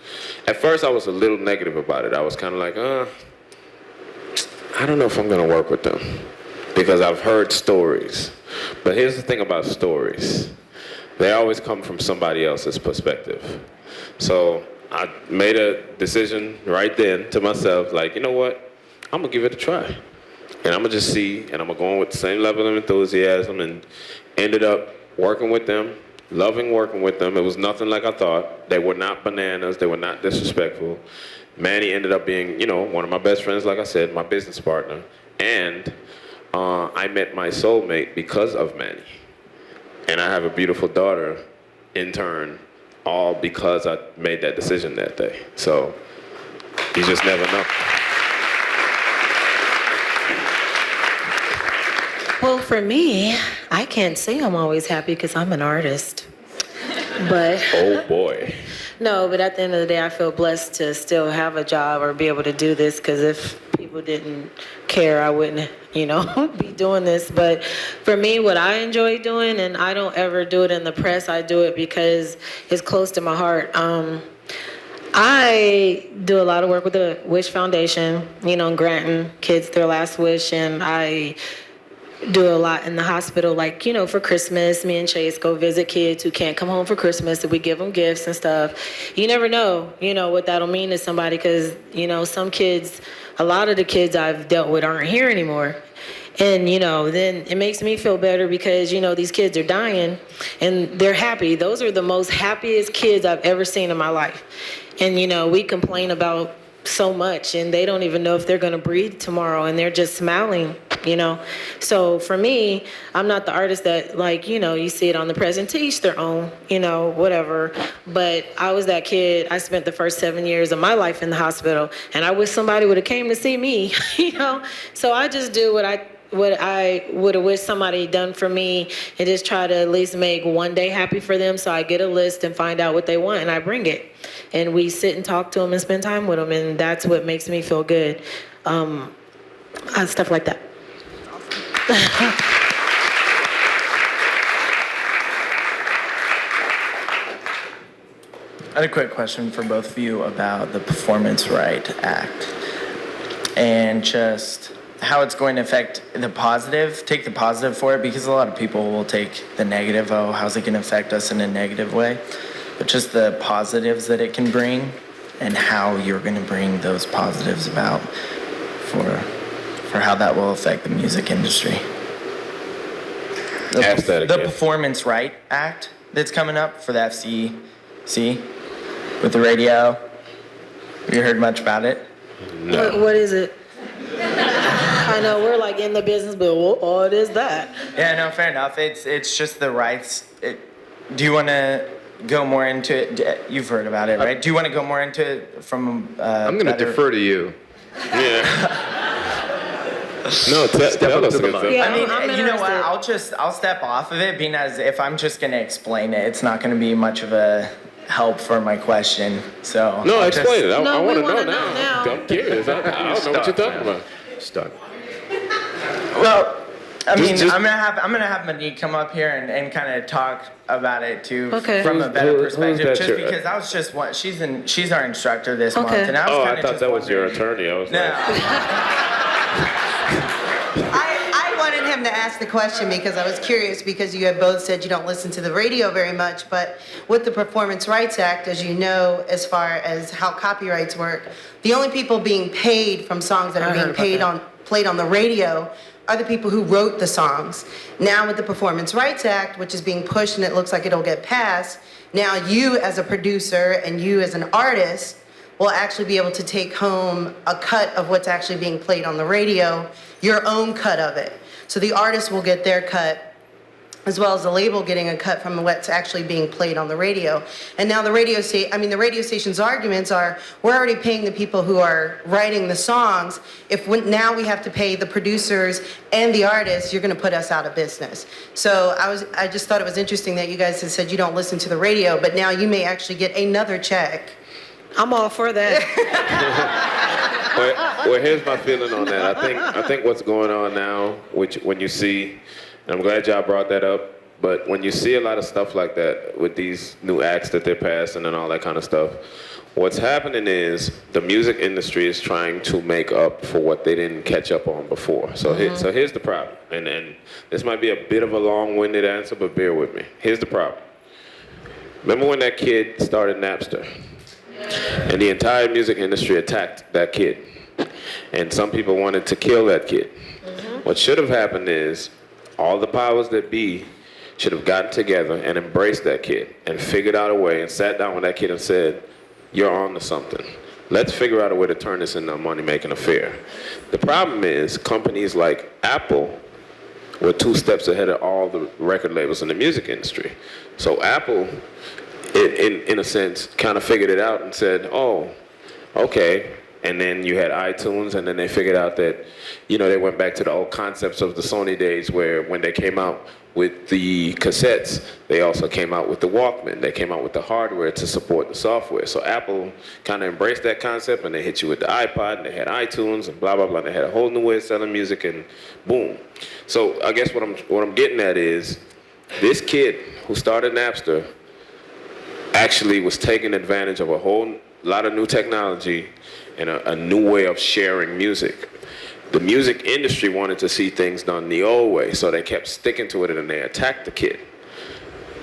At first, I was a little negative about it. I was kind of like, I don't know if I'm going to work with them, because I've heard stories. But here's the thing about stories. They always come from somebody else's perspective. So I made a decision right then to myself, like, you know what? I'm going to give it a try. And I'm going to just see, and I'm going to go in with the same level of enthusiasm, and ended up working with them, loving working with them. It was nothing like I thought. They were not bananas. They were not disrespectful. Manny ended up being, one of my best friends, like I said, my business partner. And I met my soulmate because of Manny. And I have a beautiful daughter in turn, all because I made that decision that day. So you just never know. Well, for me, I can't say I'm always happy because I'm an artist. But Oh boy. no, but at the end of the day, I feel blessed to still have a job or be able to do this, because if people didn't care, I wouldn't, be doing this. But for me, what I enjoy doing, and I don't ever do it in the press, I do it because it's close to my heart. I do a lot of work with the Wish Foundation, granting kids their last wish, and I do a lot in the hospital, like, for Christmas, me and Chase go visit kids who can't come home for Christmas, and we give them gifts and stuff. You never know, what that'll mean to somebody, because, some kids, a lot of the kids I've dealt with aren't here anymore. And, then it makes me feel better because, these kids are dying and they're happy. Those are the most happiest kids I've ever seen in my life. And, we complain about so much, and they don't even know if they're going to breathe tomorrow, and they're just smiling, So for me, I'm not the artist that, like, you see it on the present, to each their own, whatever. But I was that kid. I spent the first 7 years of my life in the hospital, and I wish somebody would have came to see me, So I just do what I would have wished somebody done for me, and just try to at least make one day happy for them. So I get a list and find out what they want, and I bring it. And we sit and talk to them and spend time with them, and that's what makes me feel good. Stuff like that. I had a quick question for both of you about the Performance Right Act. And just how it's going to affect take the positive for it, because a lot of people will take the negative, oh, how's it going to affect us in a negative way? But just the positives that it can bring and how you're going to bring those positives about for how that will affect the music industry. Ask that again. The Performance Right Act that's coming up for the FCC with the radio. Have you heard much about it? No. What is it? I know we're like in the business, but what is that? Yeah, no, fair enough. It's just the rights. Do you want to go more into it? You've heard about it, right? Do you want to go more into it from? I'm going to defer to you. Yeah. No, tell us again. Yeah, I mean, I'm you know what? interested. I'll step off of it, being as if I'm just gonna explain it, it's not gonna be much of a help for my question. So No, I'll explain it. I No, want we to know wanna now. know now. I'm curious. I don't know what you're talking about. Stuck. Well, I mean, just- I'm gonna have Monique come up here and kind of talk about it too, Okay. from a better Who's perspective. that Just your- because I was just she's our instructor this month, Okay. and I was Oh, kind I of thought just that was your wondering- attorney. I was No. like, I wanted him to ask the question because I was curious, because you have both said you don't listen to the radio very much, but with the Performance Rights Act, as you know, as far as how copyrights work, the only people being paid from songs that I are heard being about played on the radio are the people who wrote the songs. Now with the Performance Rights Act, which is being pushed and it looks like it'll get passed, now you as a producer and you as an artist will actually be able to take home a cut of what's actually being played on the radio, your own cut of it. So the artist will get their cut, as well as the label getting a cut from what's actually being played on the radio. And now the radio station's arguments are, we're already paying the people who are writing the songs. Now we have to pay the producers and the artists, you're gonna put us out of business. So I just thought it was interesting that you guys had said you don't listen to the radio, but now you may actually get another check. I'm all for that. well, here's my feeling on that. I think what's going on now, which when you see, and I'm glad y'all brought that up, but when you see a lot of stuff like that with these new acts that they're passing and all that kind of stuff, what's happening is the music industry is trying to make up for what they didn't catch up on before. So, so here's the problem, and this might be a bit of a long-winded answer, but bear with me. Here's the problem. Remember when that kid started Napster? And the entire music industry attacked that kid. And some people wanted to kill that kid. What should have happened is all the powers that be should have gotten together and embraced that kid and figured out a way and sat down with that kid and said, you're on to something. Let's figure out a way to turn this into a money-making affair. The problem is companies like Apple were 2 steps ahead of all the record labels in the music industry. So Apple, in a sense, kind of figured it out and said, oh, okay. And then you had iTunes, and then they figured out that, they went back to the old concepts of the Sony days where when they came out with the cassettes, they also came out with the Walkman. They came out with the hardware to support the software. So Apple kind of embraced that concept, and they hit you with the iPod, and they had iTunes, and blah, blah, blah. And they had a whole new way of selling music, and boom. So I guess what I'm getting at is this kid who started Napster actually was taking advantage of a whole lot of new technology and a new way of sharing music. The music industry wanted to see things done the old way, so they kept sticking to it and they attacked the kid.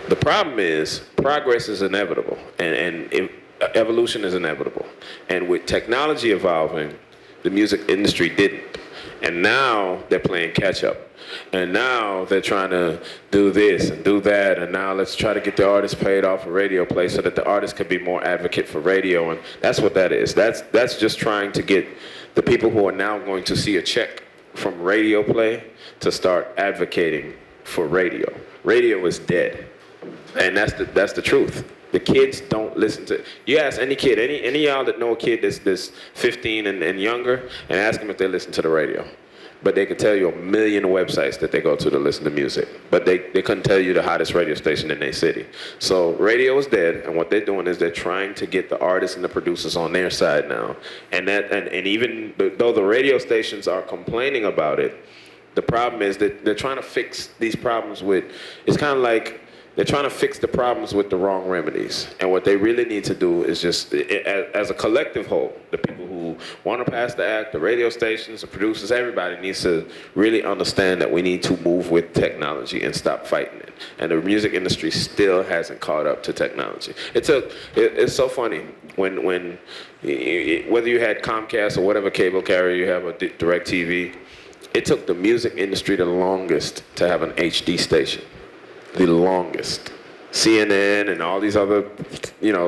The problem is progress is inevitable and evolution is inevitable. And with technology evolving, the music industry didn't. And now they're playing catch up. And now they're trying to do this and do that, and now let's try to get the artists paid off of radio play so that the artists can be more advocate for radio, and that's what that is. That's just trying to get the people who are now going to see a check from radio play to start advocating for radio. Radio is dead, and that's the truth. The kids don't listen to. You ask any kid, any of y'all that know a kid that's 15 and younger, and ask them if they listen to the radio. But they could tell you a million websites that they go to listen to music. But they couldn't tell you the hottest radio station in their city. So radio is dead, and what they're doing is they're trying to get the artists and the producers on their side now. And even though the radio stations are complaining about it, the problem is that they're trying to fix these problems with, it's kind of like they're trying to fix the problems with the wrong remedies. And what they really need to do is just, as a collective whole, the people who want to pass the act, the radio stations, the producers, everybody needs to really understand that we need to move with technology and stop fighting it. And the music industry still hasn't caught up to technology. It's so funny when whether you had Comcast or whatever cable carrier you have, or DirecTV, it took the music industry the longest to have an HD station. The longest. CNN and all these other,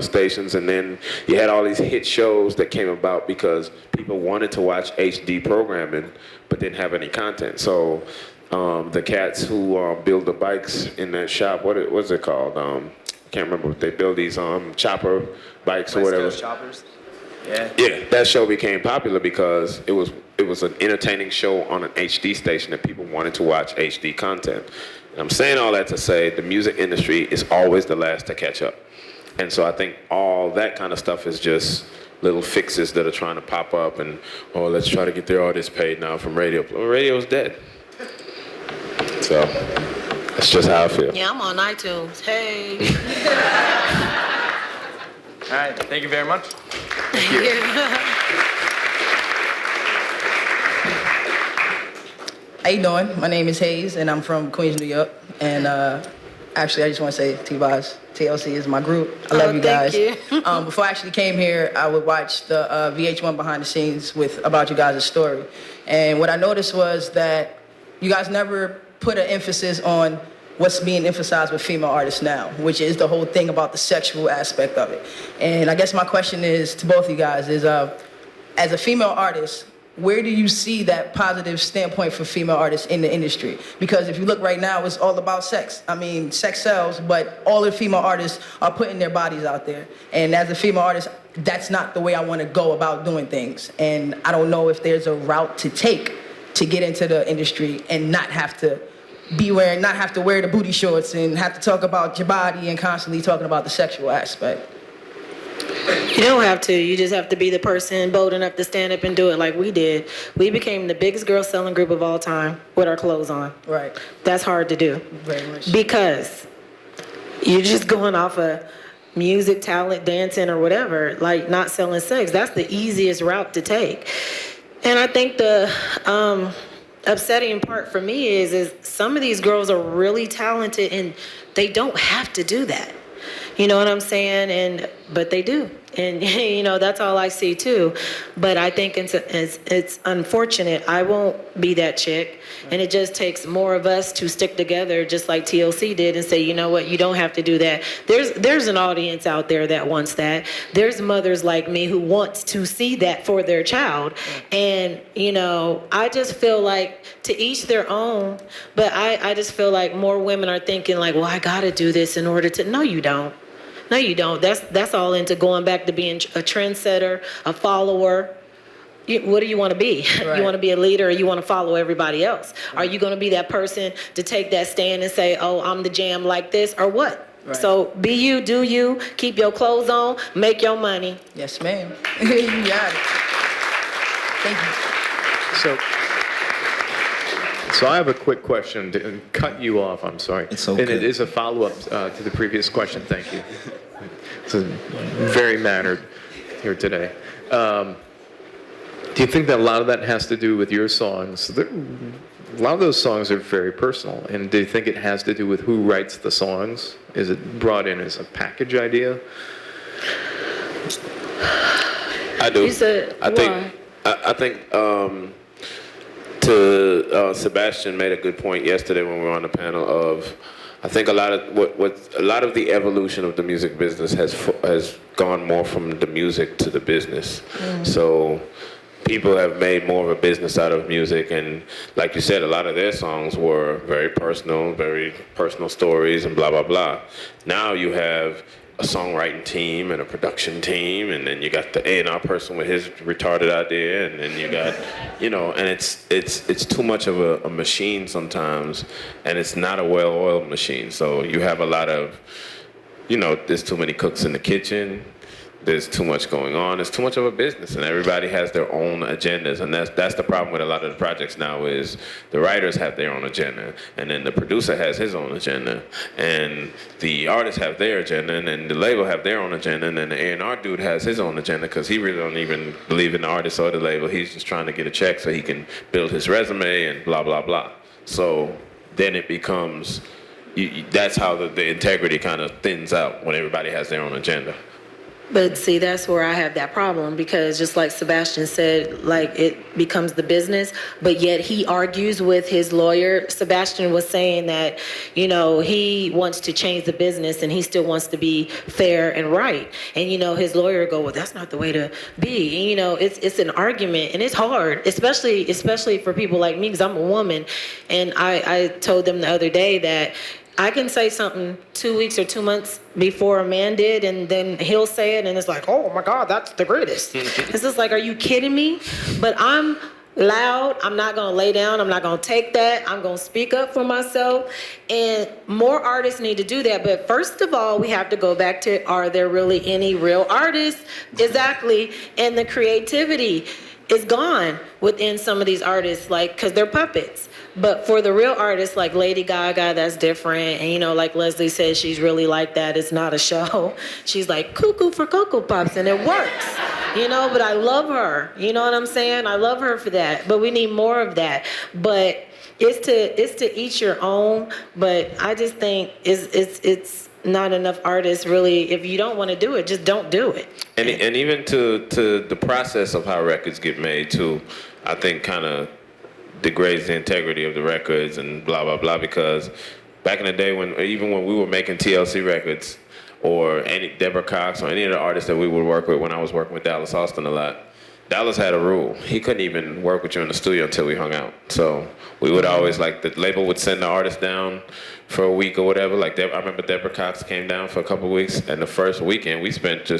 stations, and then you had all these hit shows that came about because people wanted to watch HD programming but didn't have any content. So the cats who build the bikes in that shop, what's it called? I can't remember. They build these chopper bikes or whatever. West Coast choppers. Yeah. Yeah, that show became popular because it was an entertaining show on an HD station that people wanted to watch HD content. And I'm saying all that to say the music industry is always the last to catch up. And so I think all that kind of stuff is just little fixes that are trying to pop up and, let's try to get their artists paid now from radio. Well, radio's dead. So that's just how I feel. Yeah, I'm on iTunes. Hey. All right, thank you very much. Thank you. How you doing? My name is Hayes, and I'm from Queens, New York. And actually, I just want to say T-Boz, TLC is my group. I love you guys. Thank you. Before I actually came here, I would watch the VH1 behind the scenes about you guys' story. And what I noticed was that you guys never put an emphasis on what's being emphasized with female artists now, which is the whole thing about the sexual aspect of it. And I guess my question is to both of you guys is, as a female artist, where do you see that positive standpoint for female artists in the industry? Because if you look right now, it's all about sex. I mean, sex sells, but all the female artists are putting their bodies out there. And as a female artist, that's not the way I want to go about doing things. And I don't know if there's a route to take to get into the industry and not have to wear the booty shorts and have to talk about your body and constantly talking about the sexual aspect. You don't have to. You just have to be the person bold enough to stand up and do it like we did. We became the biggest girl selling group of all time with our clothes on. Right. That's hard to do. Very much. Because you're just going off of music, talent, dancing, or whatever, like not selling sex. That's the easiest route to take. And I think the upsetting part for me is some of these girls are really talented and they don't have to do that. You know what I'm saying? But they do. And, that's all I see too. But I think it's unfortunate. I won't be that chick. And it just takes more of us to stick together, just like TLC did, and say, you know what, you don't have to do that. There's an audience out there that wants that. There's mothers like me who wants to see that for their child. And, I just feel like to each their own. But I just feel like more women are thinking like, well, I got to do this in order to. No, you don't. No, you don't. That's all into going back to being a trendsetter, a follower. What do you want to be? Right. You want to be a leader or you want to follow everybody else? Right. Are you going to be that person to take that stand and say, oh, I'm the jam like this or what? Right. So be you, do you, keep your clothes on, make your money. Yes, ma'am. You got it. Thank you. So I have a quick question to cut you off. I'm sorry. It's okay. And it is a follow-up to the previous question. Thank you. It's very mannered here today. Do you think that a lot of that has to do with your songs? A lot of those songs are very personal. And do you think it has to do with who writes the songs? Is it brought in as a package idea? I do. You said, why? I think Sebastian made a good point yesterday when we were on the panel of, I think a lot of the evolution of the music business has gone more from the music to the business. So people have made more of a business out of music, and like you said, a lot of their songs were very personal stories and blah blah blah. Now you have a songwriting team and a production team, and then you got the A&R person with his retarded idea, and then you got, and it's too much of a machine sometimes, and it's not a well-oiled machine. So you have a lot of, there's too many cooks in the kitchen. there's too much going on. It's too much of a business, and everybody has their own agendas, and that's the problem with a lot of the projects now is the writers have their own agenda, and then the producer has his own agenda, and the artists have their agenda, and then the label have their own agenda, and then the A&R dude has his own agenda because he really don't even believe in the artist or the label. He's just trying to get a check so he can build his resume and blah, blah, blah. So then it becomes, that's how the integrity kind of thins out when everybody has their own agenda. But see, that's where I have that problem because just like Sebastian said, like it becomes the business, but yet he argues with his lawyer. Sebastian was saying that, you know, he wants to change the business and he still wants to be fair and right. And, you know, his lawyer go, well, that's not the way to be. And, you know, it's an argument and it's hard, especially for people like me because I'm a woman. And I told them the other day that I can say something 2 weeks or 2 months before a man did, and then he'll say it, and it's like, oh my God, that's the greatest. It's just like, are you kidding me? But I'm loud. I'm not going to lay down. I'm not going to take that. I'm going to speak up for myself. And more artists need to do that. But first of all, we have to go back to, are there really any real artists? Exactly. And the creativity is gone within some of these artists, like, because they're puppets. But for the real artists like Lady Gaga, that's different. And, you know, like Leslie says, she's really like that. It's not a show. She's like cuckoo for Cocoa Puffs, and it works, you know, but I love her. You know what I'm saying? I love her for that. But we need more of that. But it's to each your own. But I just think it's not enough artists really. If you don't want to do it, just don't do it. And even to the process of how records get made too, I think kind of degrades the integrity of the records and blah blah blah, because back in the day when we were making TLC records or any Deborah Cox or any of the artists that we would work with, when I was working with Dallas Austin a lot, Dallas had a rule. He couldn't even work with you in the studio until we hung out. So we would always, like, the label would send the artist down for a week or whatever. Like, I remember Deborah Cox came down for a couple of weeks, and the first weekend we spent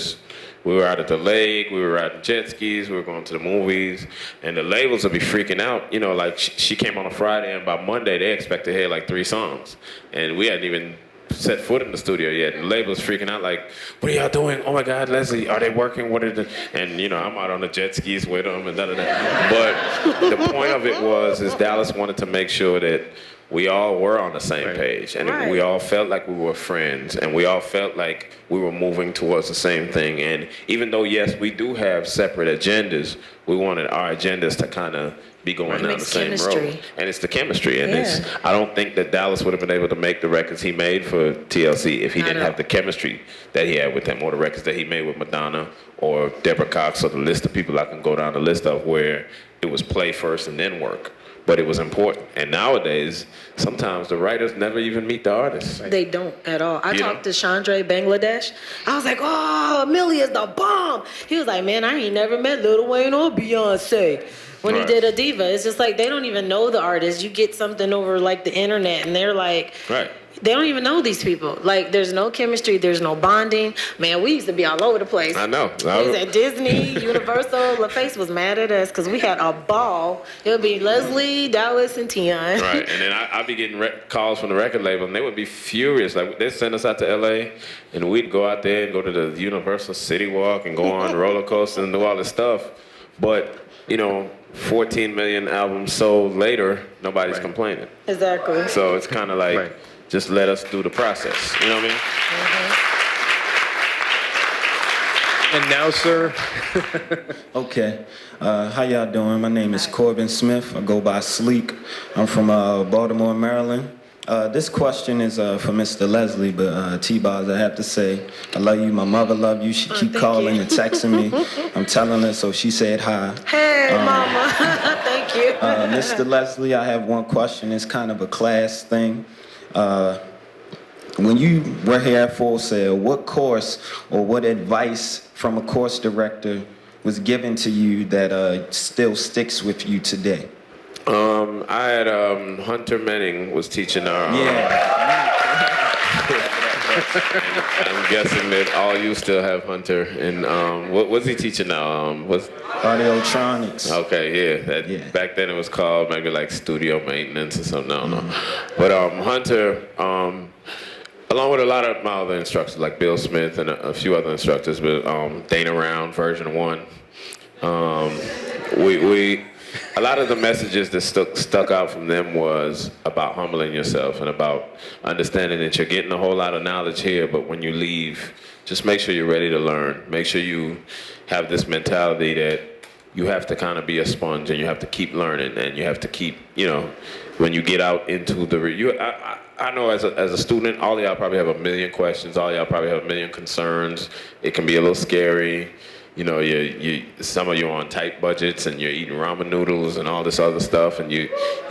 we were out at the lake, we were riding jet skis, we were going to the movies, and the labels would be freaking out. You know, like, she came on a Friday, and by Monday they expected to hear like 3 songs. And we hadn't even set foot in the studio yet. And the label's freaking out like, what are y'all doing? Oh my God, Leslie, are they working? What are they? And, you know, I'm out on the jet skis with them and da-da-da. But the point of it is Dallas wanted to make sure that we all were on the same page, and we all felt like we were friends, and we all felt like we were moving towards the same thing. And even though, yes, we do have separate agendas, we wanted our agendas to kind of be going down the same road. And it's the chemistry. And I don't think that Dallas would have been able to make the records he made for TLC if he didn't have the chemistry that he had with them, or the records that he made with Madonna or Deborah Cox, or the list of people I can go down the list of where it was play first and then work. But it was important. And nowadays, sometimes the writers never even meet the artists. They don't at all. I talked to Chandra Bangladesh. I was like, oh, Amelia's the bomb. He was like, man, I ain't never met Lil Wayne or Beyonce. When he did A Diva, it's just like they don't even know the artist. You get something over like the internet and they're like, they don't even know these people. Like, there's no chemistry, there's no bonding. Man, we used to be all over the place. I know. We was at Disney, Universal. LaFace was mad at us because we had a ball. It would be Leslie, Dallas, and Tionne. Right, and then I'd be getting calls from the record label, and they would be furious. Like, they'd send us out to LA, and we'd go out there and go to the Universal City Walk and go on the roller coaster and do all this stuff. But, you know, 14 million albums sold later, nobody's complaining. Exactly. So it's kind of like, just let us do the process. You know what I mean? And now, sir. Okay. How y'all doing? My name is Corbin Smith. I go by Sleek. I'm from Baltimore, Maryland. This question is for Mr. Leslie, but T-Boz, I have to say, I love you. My mother love you. She keep calling and texting me. I'm telling her, so she said hi. Hey, Mama. Thank you. Mr. Leslie, I have one question. It's kind of a class thing. When you were here at Full Sail, what course or what advice from a course director was given to you that still sticks with you today? I had Hunter Menning was teaching our. I'm guessing that all you still have Hunter. And what's he teaching now? Audiotronics. Okay, yeah. Back then it was called maybe like studio maintenance or something. I don't know. But Hunter, Along with a lot of my other instructors, like Bill Smith and a few other instructors, but Dana Round, version 1. A lot of the messages that stuck out from them was about humbling yourself and about understanding that you're getting a whole lot of knowledge here, but when you leave, just make sure you're ready to learn. Make sure you have this mentality that you have to kind of be a sponge and you have to keep learning and you have to keep, when you get out into I know as a student, all of y'all probably have a million questions, all of y'all probably have a million concerns. It can be a little scary. Some of you are on tight budgets and you're eating ramen noodles and all this other stuff, and you're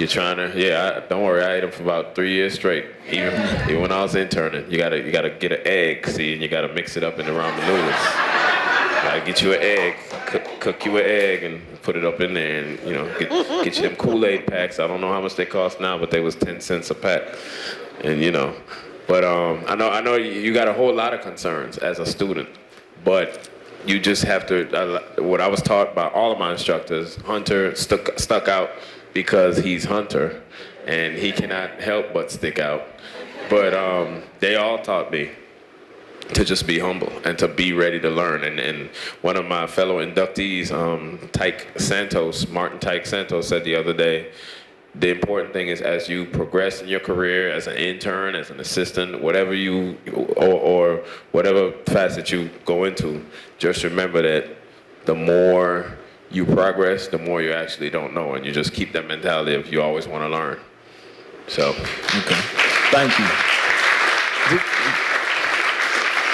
trying to. Don't worry, I ate them for about 3 years straight. Even when I was interning, you gotta get an egg, see, and you gotta mix it up in the ramen noodles. You gotta get you an egg, cook you an egg, and put it up in there, and get you them Kool-Aid packs. I don't know how much they cost now, but they was 10 cents a pack, and But I know you got a whole lot of concerns as a student, but you just have to, what I was taught by all of my instructors, Hunter stuck out because he's Hunter, and he cannot help but stick out. But they all taught me to just be humble and to be ready to learn. And one of my fellow inductees, Martin Tyke Santos, said the other day, the important thing is as you progress in your career as an intern, as an assistant, whatever or whatever facet you go into, just remember that the more you progress, the more you actually don't know, and you just keep that mentality of you always want to learn. So, Okay. Thank you.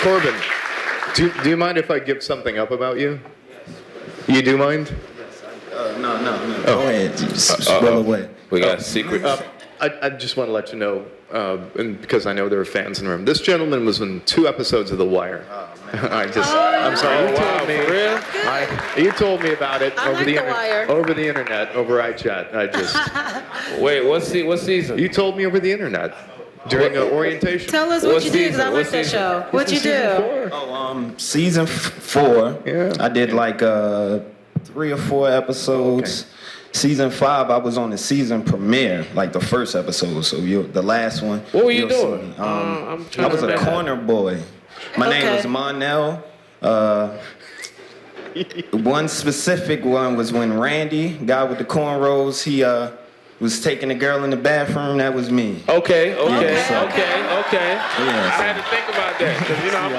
Corbin, do you mind if I give something up about you? You do mind? No. Go ahead. Spill away. We got a secret. I just want to let you know, and because I know there are fans in the room, this gentleman was in 2 episodes of The Wire. I'm sorry. You told me. For real? You told me about it I like The Wire. over the internet, over iChat. Wait, what season? You told me over the internet during an orientation. Tell us what you did, because I like that show. What you do? Season 4. Yeah. I did like 3 or 4 episodes. Okay. Season 5, I was on the season premiere, like the first episode. So the last one. What were you you'll see doing? me. I'm trying I was to a remember. corner boy. My name was Monel. One specific one was when Randy, guy with the cornrows, he was taking the girl in the bathroom. That was me. Okay. Yeah, so- I had to think about that because I'm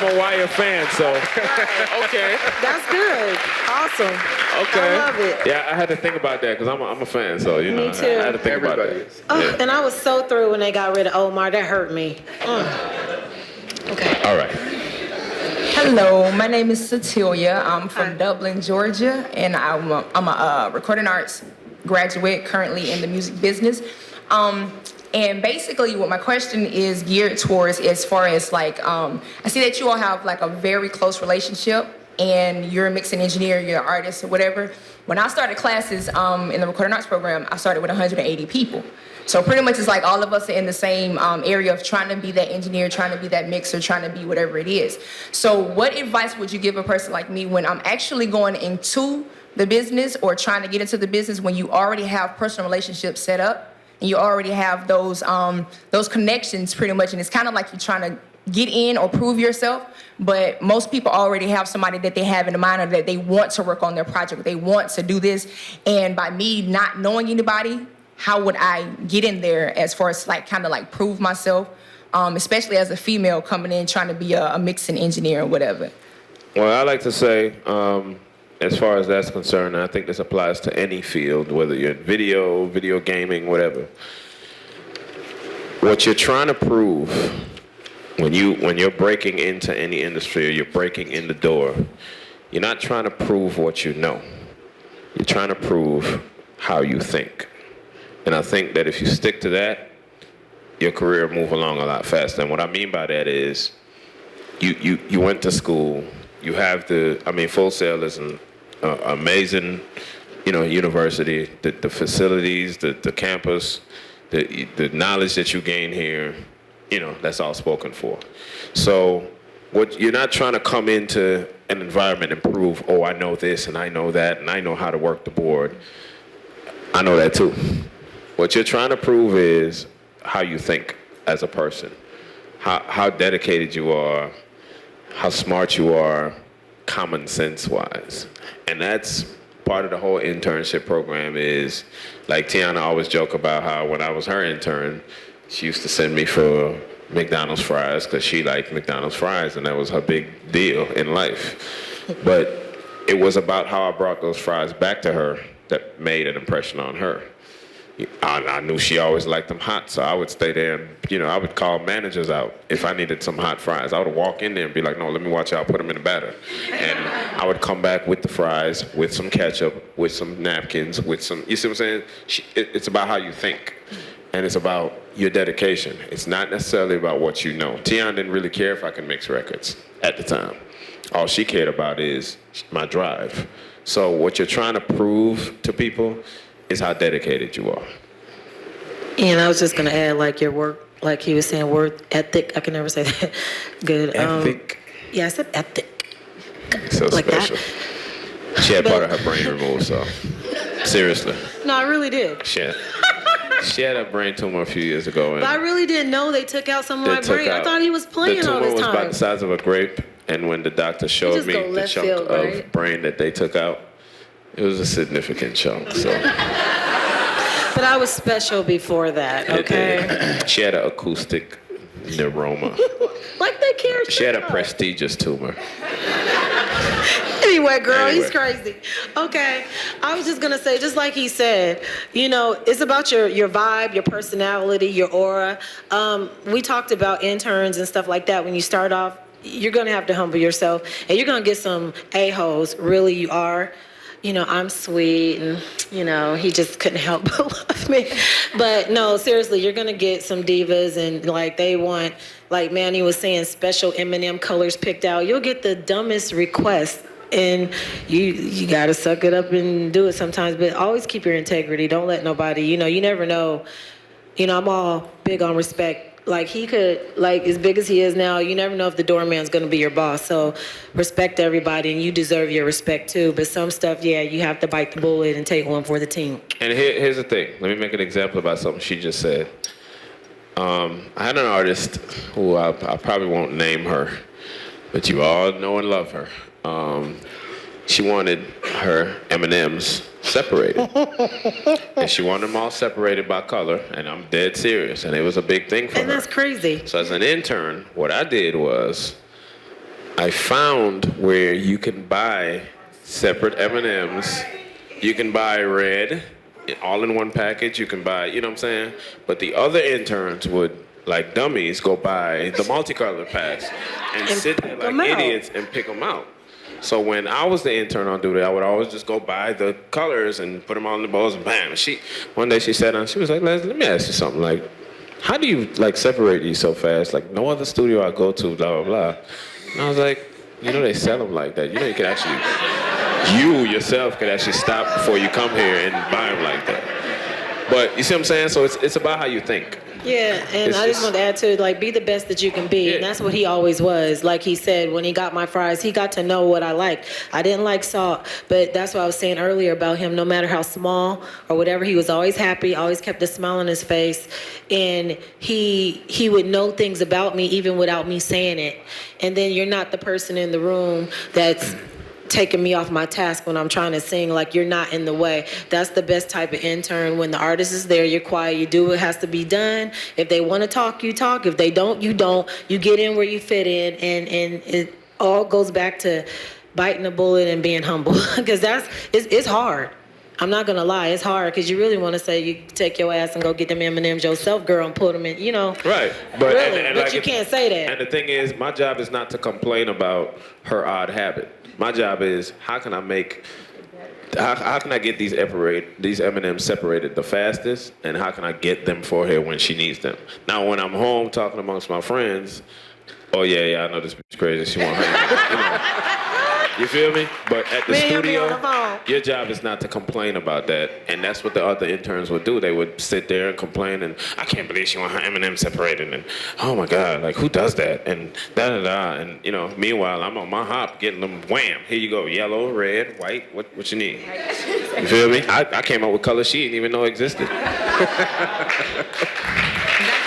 a Wire fan, so okay. That's good. Awesome. Okay. I love it. Yeah, I had to think about that because I'm a fan, so Me too. I had to think about Everybody that. is. Oh, and I was so through when they got rid of Omar. That hurt me. Okay. All right. Hello, my name is Cecilia. I'm from Dublin, Georgia, and I'm a recording arts graduate currently in the music business. And basically what my question is geared towards as far as like, I see that you all have like a very close relationship and you're a mixing engineer, you're an artist or whatever. When I started classes in the recording arts program, I started with 180 people. So pretty much it's like all of us are in the same area of trying to be that engineer, trying to be that mixer, trying to be whatever it is. So what advice would you give a person like me when I'm actually going into the business or trying to get into the business when you already have personal relationships set up and you already have those connections pretty much, and it's kind of like you're trying to get in or prove yourself, but most people already have somebody that they have in mind or that they want to work on their project, they want to do this, and by me not knowing anybody, how would I get in there as far as like kind of like prove myself, especially as a female coming in trying to be a mixing engineer or whatever? Well, I like to say, as far as that's concerned, I think this applies to any field, whether you're in video gaming, whatever. What you're trying to prove when you're breaking into any industry or you're breaking in the door, you're not trying to prove what you know. You're trying to prove how you think. And I think that if you stick to that, your career will move along a lot faster. And what I mean by that is you went to school, you have Full Sail is an amazing, university, the facilities, the campus, the knowledge that you gain here, that's all spoken for. So you're not trying to come into an environment and prove, oh, I know this and I know that and I know how to work the board. I know that too. What you're trying to prove is how you think as a person, how dedicated you are, how smart you are, common sense wise. And that's part of the whole internship program is, like Tionne always joke about how when I was her intern, she used to send me for McDonald's fries because she liked McDonald's fries and that was her big deal in life. But it was about how I brought those fries back to her that made an impression on her. I knew she always liked them hot, so I would stay there and, I would call managers out if I needed some hot fries. I would walk in there and be like, no, let me watch out, put them in the batter. And I would come back with the fries, with some ketchup, with some napkins, with some, you see what I'm saying? It's about how you think. And it's about your dedication. It's not necessarily about what you know. Tionne didn't really care if I could mix records at the time. All she cared about is my drive. So what you're trying to prove to people is how dedicated you are. And I was just gonna add, like your work, like he was saying, work ethic. I can never say that. Good. Ethic. Yeah, I said ethic. So like special. That. She had part of her brain removed, so seriously. No, I really did. She had a brain tumor a few years ago. And but I really didn't know they took out some of my brain. I thought he was playing all this time. The tumor was about the size of a grape, and when the doctor showed me the chunk of brain that they took out, it was a significant chunk. So. But I was special before that, okay? She had an acoustic neuroma. Like they cared. She had a prestigious tumor. Anyway, girl, he's crazy. Okay, I was just gonna say, just like he said, it's about your vibe, your personality, your aura. We talked about interns and stuff like that. When you start off, you're gonna have to humble yourself, and you're gonna get some a-holes. Really, you are. I'm sweet, and, he just couldn't help but love me. But no, seriously, you're going to get some divas, and, they want, like Manny was saying, special M&M colors picked out. You'll get the dumbest requests, and you got to suck it up and do it sometimes. But always keep your integrity. Don't let nobody, you never know. I'm all big on respect. Like he could, as big as he is now, you never know if the doorman's gonna be your boss. So respect everybody, and you deserve your respect too. But some stuff, you have to bite the bullet and take one for the team. And here's the thing. Let me make an example about something she just said. I had an artist who I probably won't name her, but you all know and love her. She wanted her M&Ms separated. And she wanted them all separated by color, and I'm dead serious, and it was a big thing for her. And that's crazy. So as an intern, what I did was I found where you can buy separate M&Ms. You can buy red, all in one package. You can buy, you know what I'm saying? But the other interns would, like dummies, go buy the multicolored packs and sit there like idiots and pick them out. So when I was the intern on duty, I would always just go buy the colors and put them all in the bowls and bam. One day she sat down, she was like, Leslie, let me ask you something. Like, how do you separate these so fast? Like no other studio I go to, blah, blah, blah. And I was like, they sell them like that. You could actually, you yourself could actually stop before you come here and buy them like that. But you see what I'm saying? So it's about how you think. Yeah, and I just want to add to it, be the best that you can be. Yeah. And that's what he always was. Like he said, when he got my fries, he got to know what I liked. I didn't like salt, but that's what I was saying earlier about him. No matter how small or whatever, he was always happy, always kept a smile on his face. And he would know things about me even without me saying it. And then you're not the person in the room that's taking me off my task when I'm trying to sing, you're not in the way. That's the best type of intern. When the artist is there, you're quiet, you do what has to be done. If they want to talk, you talk. If they don't, you don't. You get in where you fit in, and it all goes back to biting a bullet and being humble, because it's hard. I'm not gonna lie, it's hard, because you really want to say you take your ass and go get them M&Ms yourself, girl, and put them in, Right, but really, but you can't say that. And the thing is, my job is not to complain about her odd habit. My job is how can I get these M&Ms separated the fastest, and how can I get them for her when she needs them? Now, when I'm home talking amongst my friends, oh yeah, I know this bitch crazy. She want her. You feel me? But at the studio, your job is not to complain about that, and that's what the other interns would do. They would sit there and complain, and I can't believe she want her M&M separated, and oh my God, who does that? And da da da, and meanwhile I'm on my hop getting them wham. Here you go, yellow, red, white. What you need? You feel me? I came up with colors she didn't even know existed. That's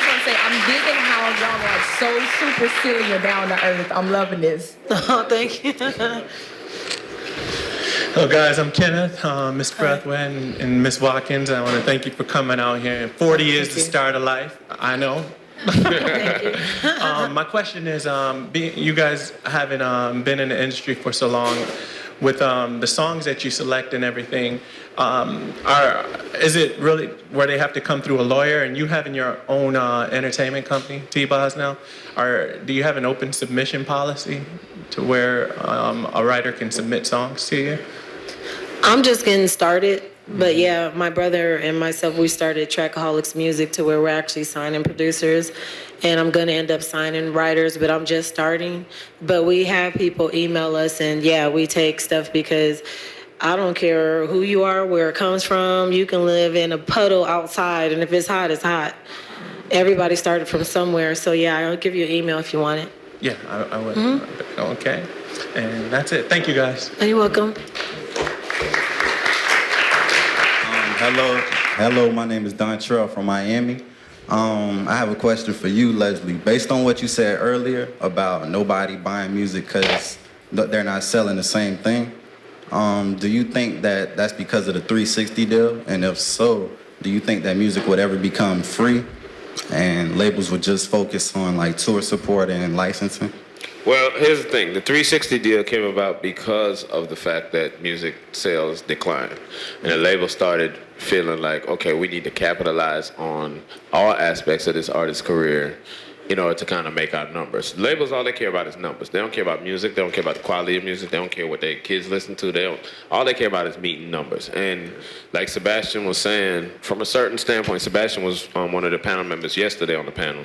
what I'm say I'm digging how y'all are so super silly and down to earth. I'm loving this. Oh, thank you. Hello guys, I'm Kenneth, Miss Brathwaite and Miss Watkins. I want to thank you for coming out here. 40 years the start of life, I know. My question is, you guys haven't been in the industry for so long, with the songs that you select and everything, is it really where they have to come through a lawyer, and you having your own entertainment company, T-Boz now, or do you have an open submission policy to where a writer can submit songs to you? I'm just getting started, but yeah, my brother and myself, we started Trackaholics Music to where we're actually signing producers, and I'm gonna end up signing writers, but I'm just starting. But we have people email us, and yeah, we take stuff because I don't care who you are, where it comes from. You can live in a puddle outside, and if it's hot, it's hot. Everybody started from somewhere, so yeah, I'll give you an email if you want it. Yeah, I would. Okay, and that's it. Thank you guys. You're welcome. Hello, my name is Don Trell from Miami. I have a question for you, Leslie. Based on what you said earlier about nobody buying music because they're not selling the same thing, do you think that that's because of the 360 deal? And if so, do you think that music would ever become free and labels would just focus on like tour support and licensing? Well, here's the thing. The 360 deal came about because of the fact that music sales declined. And the label started feeling like, okay, we need to capitalize on all aspects of this artist's career in order to kind of make our numbers. Labels, all they care about is numbers. They don't care about music. They don't care about the quality of music. They don't care what their kids listen to. All they care about is meeting numbers. And like Sebastian was saying, from a certain standpoint, Sebastian was one of the panel members yesterday on the panel.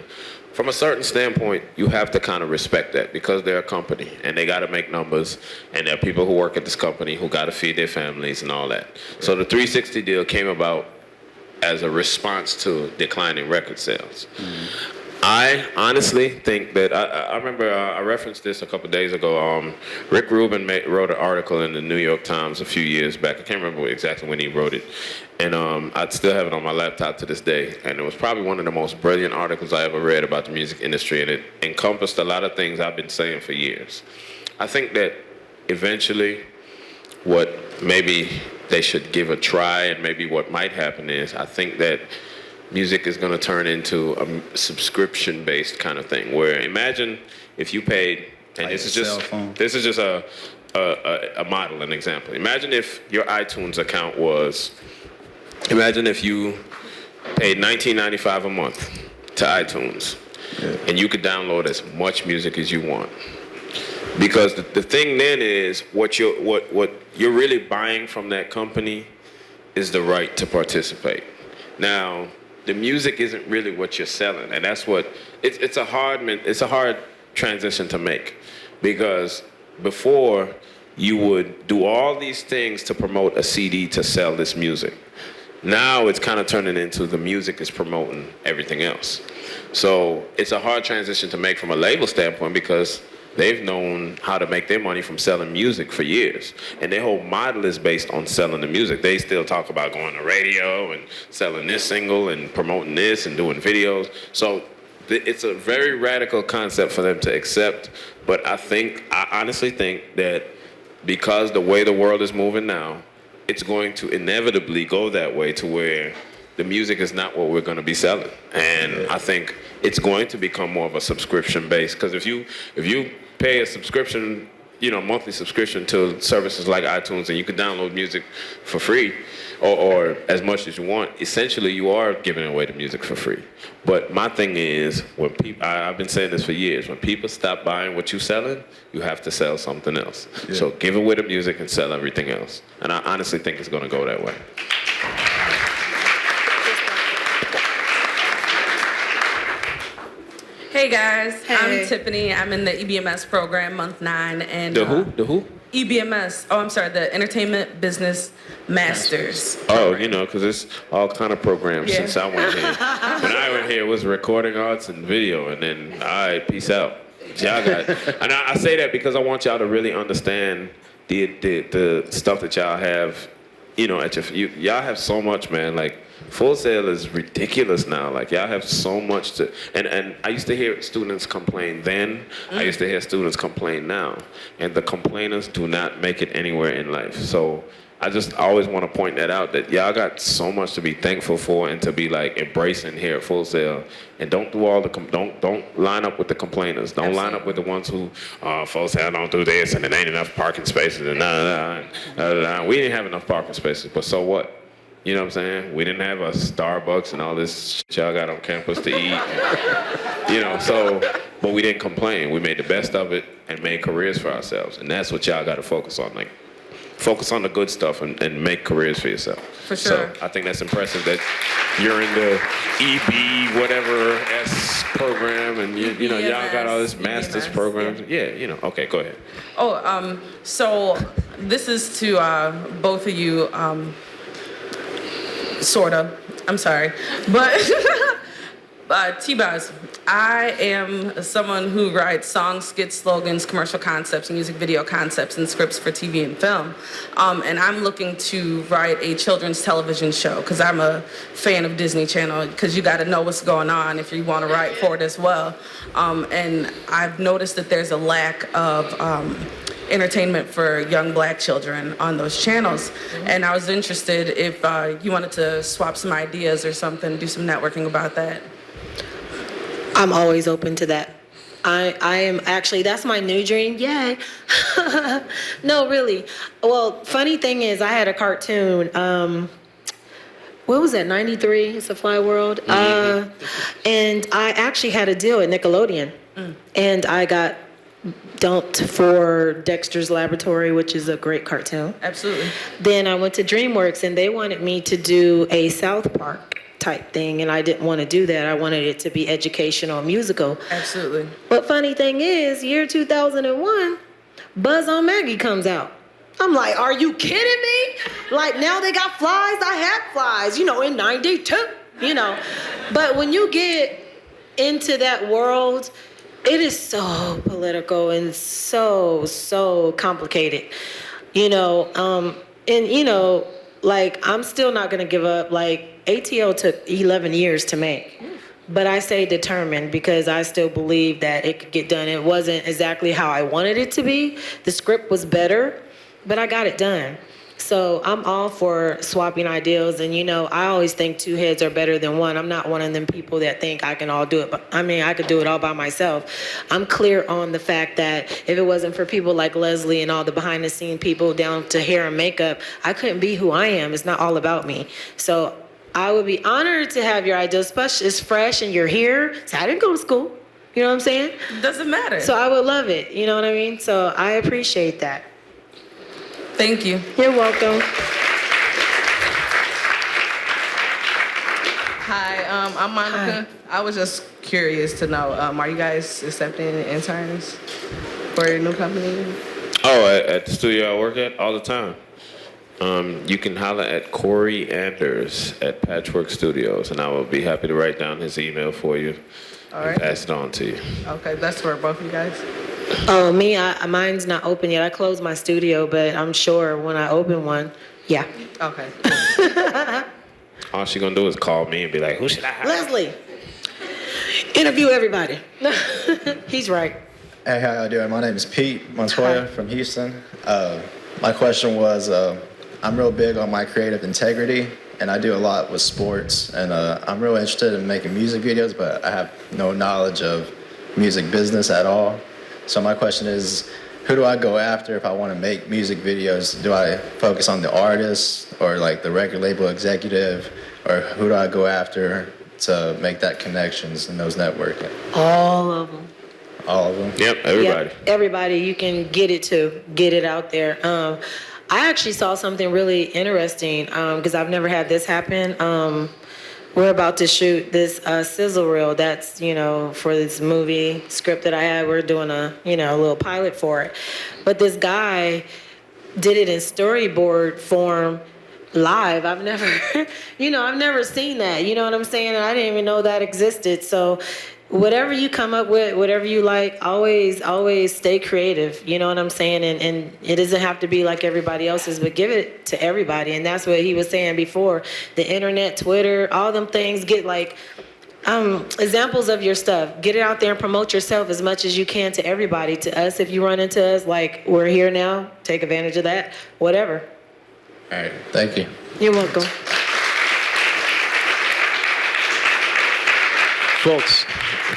From a certain standpoint, you have to kind of respect that because they're a company and they got to make numbers, and there are people who work at this company who got to feed their families and all that. So the 360 deal came about as a response to declining record sales. I honestly think that, I remember I referenced this a couple days ago. Rick Rubin wrote an article in the New York Times a few years back. I can't remember exactly when he wrote it. And I still have it on my laptop to this day. And it was probably one of the most brilliant articles I ever read about the music industry. And it encompassed a lot of things I've been saying for years. I think that eventually what maybe they should give a try, and maybe what might happen is, I think that music is going to turn into a subscription-based kind of thing. Where imagine if you paid, and this is just a model, an example. Imagine if your iTunes account was, imagine if you paid $19.95 a month to iTunes, and you could download as much music as you want. Because the thing then is, what you're really buying from that company is the right to participate. Now, the music isn't really what you're selling, and that's what it's a hard transition to make, because before you would do all these things to promote a CD to sell this music. Now it's kind of turning into the music is promoting everything else. So it's a hard transition to make from a label standpoint, because they've known how to make their money from selling music for years. And their whole model is based on selling the music. They still talk about going to radio and selling this single and promoting this and doing videos. So it's a very radical concept for them to accept. But I honestly think that because the way the world is moving now, it's going to inevitably go that way, to where the music is not what we're going to be selling. And I think it's going to become more of a subscription base, because if you pay a subscription, monthly subscription to services like iTunes, and you can download music for free or as much as you want, essentially you are giving away the music for free. But my thing is, when people, I've been saying this for years, when people stop buying what you're selling, you have to sell something else. Yeah. So give away the music and sell everything else. And I honestly think it's going to go that way. Hey guys, I'm Tiffany. I'm in the EBMS program, month 9, and the who? EBMS. Oh, I'm sorry, the Entertainment Business Masters. Oh, because it's all kind of programs since I went here. When I went here, it was recording arts and video, and then peace out. Y'all got, and I say that because I want y'all to really understand the stuff that y'all have you know, y'all have so much, man. Like, Full Sail is ridiculous now. Like, y'all have so much to, and I used to hear students complain then. I used to hear students complain now. And the complainers do not make it anywhere in life. So I just always want to point that out, that y'all got so much to be thankful for and to be like embracing here at Full Sail. And don't do all the, don't line up with the complainers. Don't line up with the ones who, Full Sail don't do this and it ain't enough parking spaces and We didn't have enough parking spaces, but so what? You know what I'm saying? We didn't have a Starbucks and all this shit y'all got on campus to eat. You know, so, but we didn't complain. We made the best of it and made careers for ourselves. And that's what y'all got to focus on. Like, focus on the good stuff and make careers for yourself. For sure. So I think that's impressive that you're in the EB whatever S program and you know y'all got all this master's programs. Yeah, you know. Okay, go ahead. Oh, so this is to both of you, sorta. I'm sorry, but T-Boz, I am someone who writes songs, skits, slogans, commercial concepts, music video concepts, and scripts for TV and film. And I'm looking to write a children's television show because I'm a fan of Disney Channel, because you got to know what's going on if you want to write for it as well. And I've noticed that there's a lack of entertainment for young black children on those channels. And I was interested if you wanted to swap some ideas or something, do some networking about that. I'm always open to that. I am actually, that's my new dream. Yay. No, really. Well, funny thing is, I had a cartoon. What was that, 93? It's a Fly World. And I actually had a deal at Nickelodeon. And I got dumped for Dexter's Laboratory, which is a great cartoon. Absolutely. Then I went to DreamWorks and they wanted me to do a South Park type thing, and I didn't want to do that. I wanted it to be educational and musical. Absolutely. But funny thing is, year 2001, Buzz on Maggie comes out. I'm like, are you kidding me? Like, now they got flies? I had flies, you know, in 92, you know. But when you get into that world, it is so political and so complicated, you know. And, you know, like, I'm still not going to give up. Like, ATO took 11 years to make. But I say determined because I still believe that it could get done. It wasn't exactly how I wanted it to be. The script was better, but I got it done. So I'm all for swapping ideas. And, you know, I always think two heads are better than one. I'm not one of them people that think I can all do it. But I mean, I could do it all by myself. I'm clear on the fact that if it wasn't for people like Leslie and all the behind the scene people down to hair and makeup, I couldn't be who I am. It's not all about me. So I would be honored to have your ideas, especially it's fresh and you're here. So I didn't go to school. You know what I'm saying? Doesn't matter. So I would love it. You know what I mean? So I appreciate that. Thank you. You're welcome. Hi, I'm Monica. Hi. I was just curious to know, are you guys accepting interns for your new company? Oh, at the studio I work at all the time. You can holler at Corey Anders at Patchwork Studios, and I will be happy to write down his email for you and pass it on to you. Okay, that's for both of you guys? Oh, me, mine's not open yet. I closed my studio, but I'm sure when I open one, yeah. Okay. All she gonna do is call me and be like, who should I hire? Leslie, interview everybody. He's right. Hey, how y'all doing? My name is Pete Montoya from Houston. My question was, I'm real big on my creative integrity, and I do a lot with sports, and I'm real interested in making music videos, but I have no knowledge of music business at all. So my question is, who do I go after if I want to make music videos? Do I focus on the artist or like the record label executive, or who do I go after to make that connections and those networking? All of them. All of them? Yep, everybody. Yep, everybody, you can get it out there. I actually saw something really interesting because I've never had this happen. We're about to shoot this sizzle reel that's, you know, for this movie script that I had. We're doing a little pilot for it. But this guy did it in storyboard form live. I've never, I've never seen that. You know what I'm saying? And I didn't even know that existed. So whatever you come up with, whatever you like, always stay creative. You know what I'm saying? And it doesn't have to be like everybody else's, but give it to everybody. And that's what he was saying before. The internet, Twitter, all them things, get like examples of your stuff. Get it out there and promote yourself as much as you can to everybody. To us, if you run into us, like we're here now, take advantage of that, whatever. All right, thank you. You're welcome. Folks,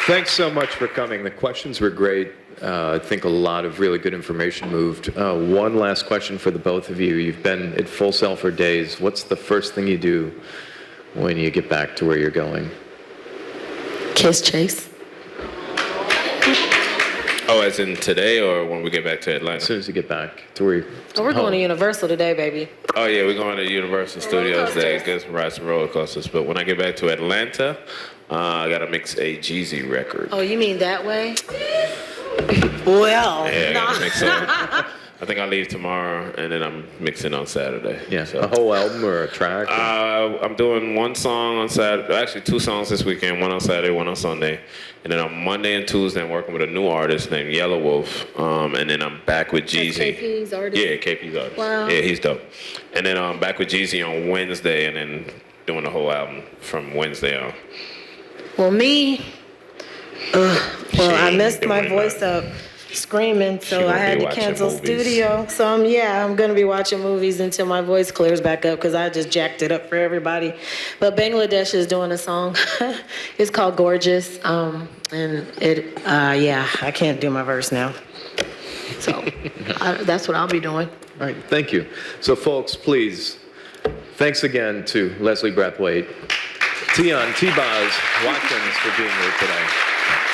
thanks so much for coming. The questions were great. I think a lot of really good information moved. One last question for the both of you. You've been at Full Sail for days. What's the first thing you do when you get back to where you're going? Kiss Chase. Oh, as in today or when we get back to Atlanta? As soon as you get back to where you're Oh, we're going to Universal today, baby. Oh, yeah, we're going to Universal Studios today. Get some ride some roller coasters. But when I get back to Atlanta, I got to mix a Jeezy record. Oh, you mean that way? Well, Yeah, I got to mix on. I think I leave tomorrow, and then I'm mixing on Saturday. Yeah, so. a whole album or a track? I'm doing one song on Saturday. Actually, 2 songs this weekend. One on Saturday, one on Sunday. And then on Monday and Tuesday, I'm working with a new artist named Yellow Wolf. And then I'm back with Jeezy. KP's artist? Yeah, KP's artist. Wow. Yeah, he's dope. And then I'm back with Jeezy on Wednesday, and then doing the whole album from Wednesday on. Well, me, I messed my voice up screaming, so I had to cancel studio. So I'm gonna be watching movies until my voice clears back up because I just jacked it up for everybody. But Bangladesh is doing a song. It's called Gorgeous, and it, I can't do my verse now. So that's what I'll be doing. All right, thank you. So folks, please, thanks again to Leslie Brathwaite, Tionne, T-Boz, Watkins for being here today.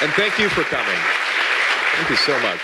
And thank you for coming. Thank you so much.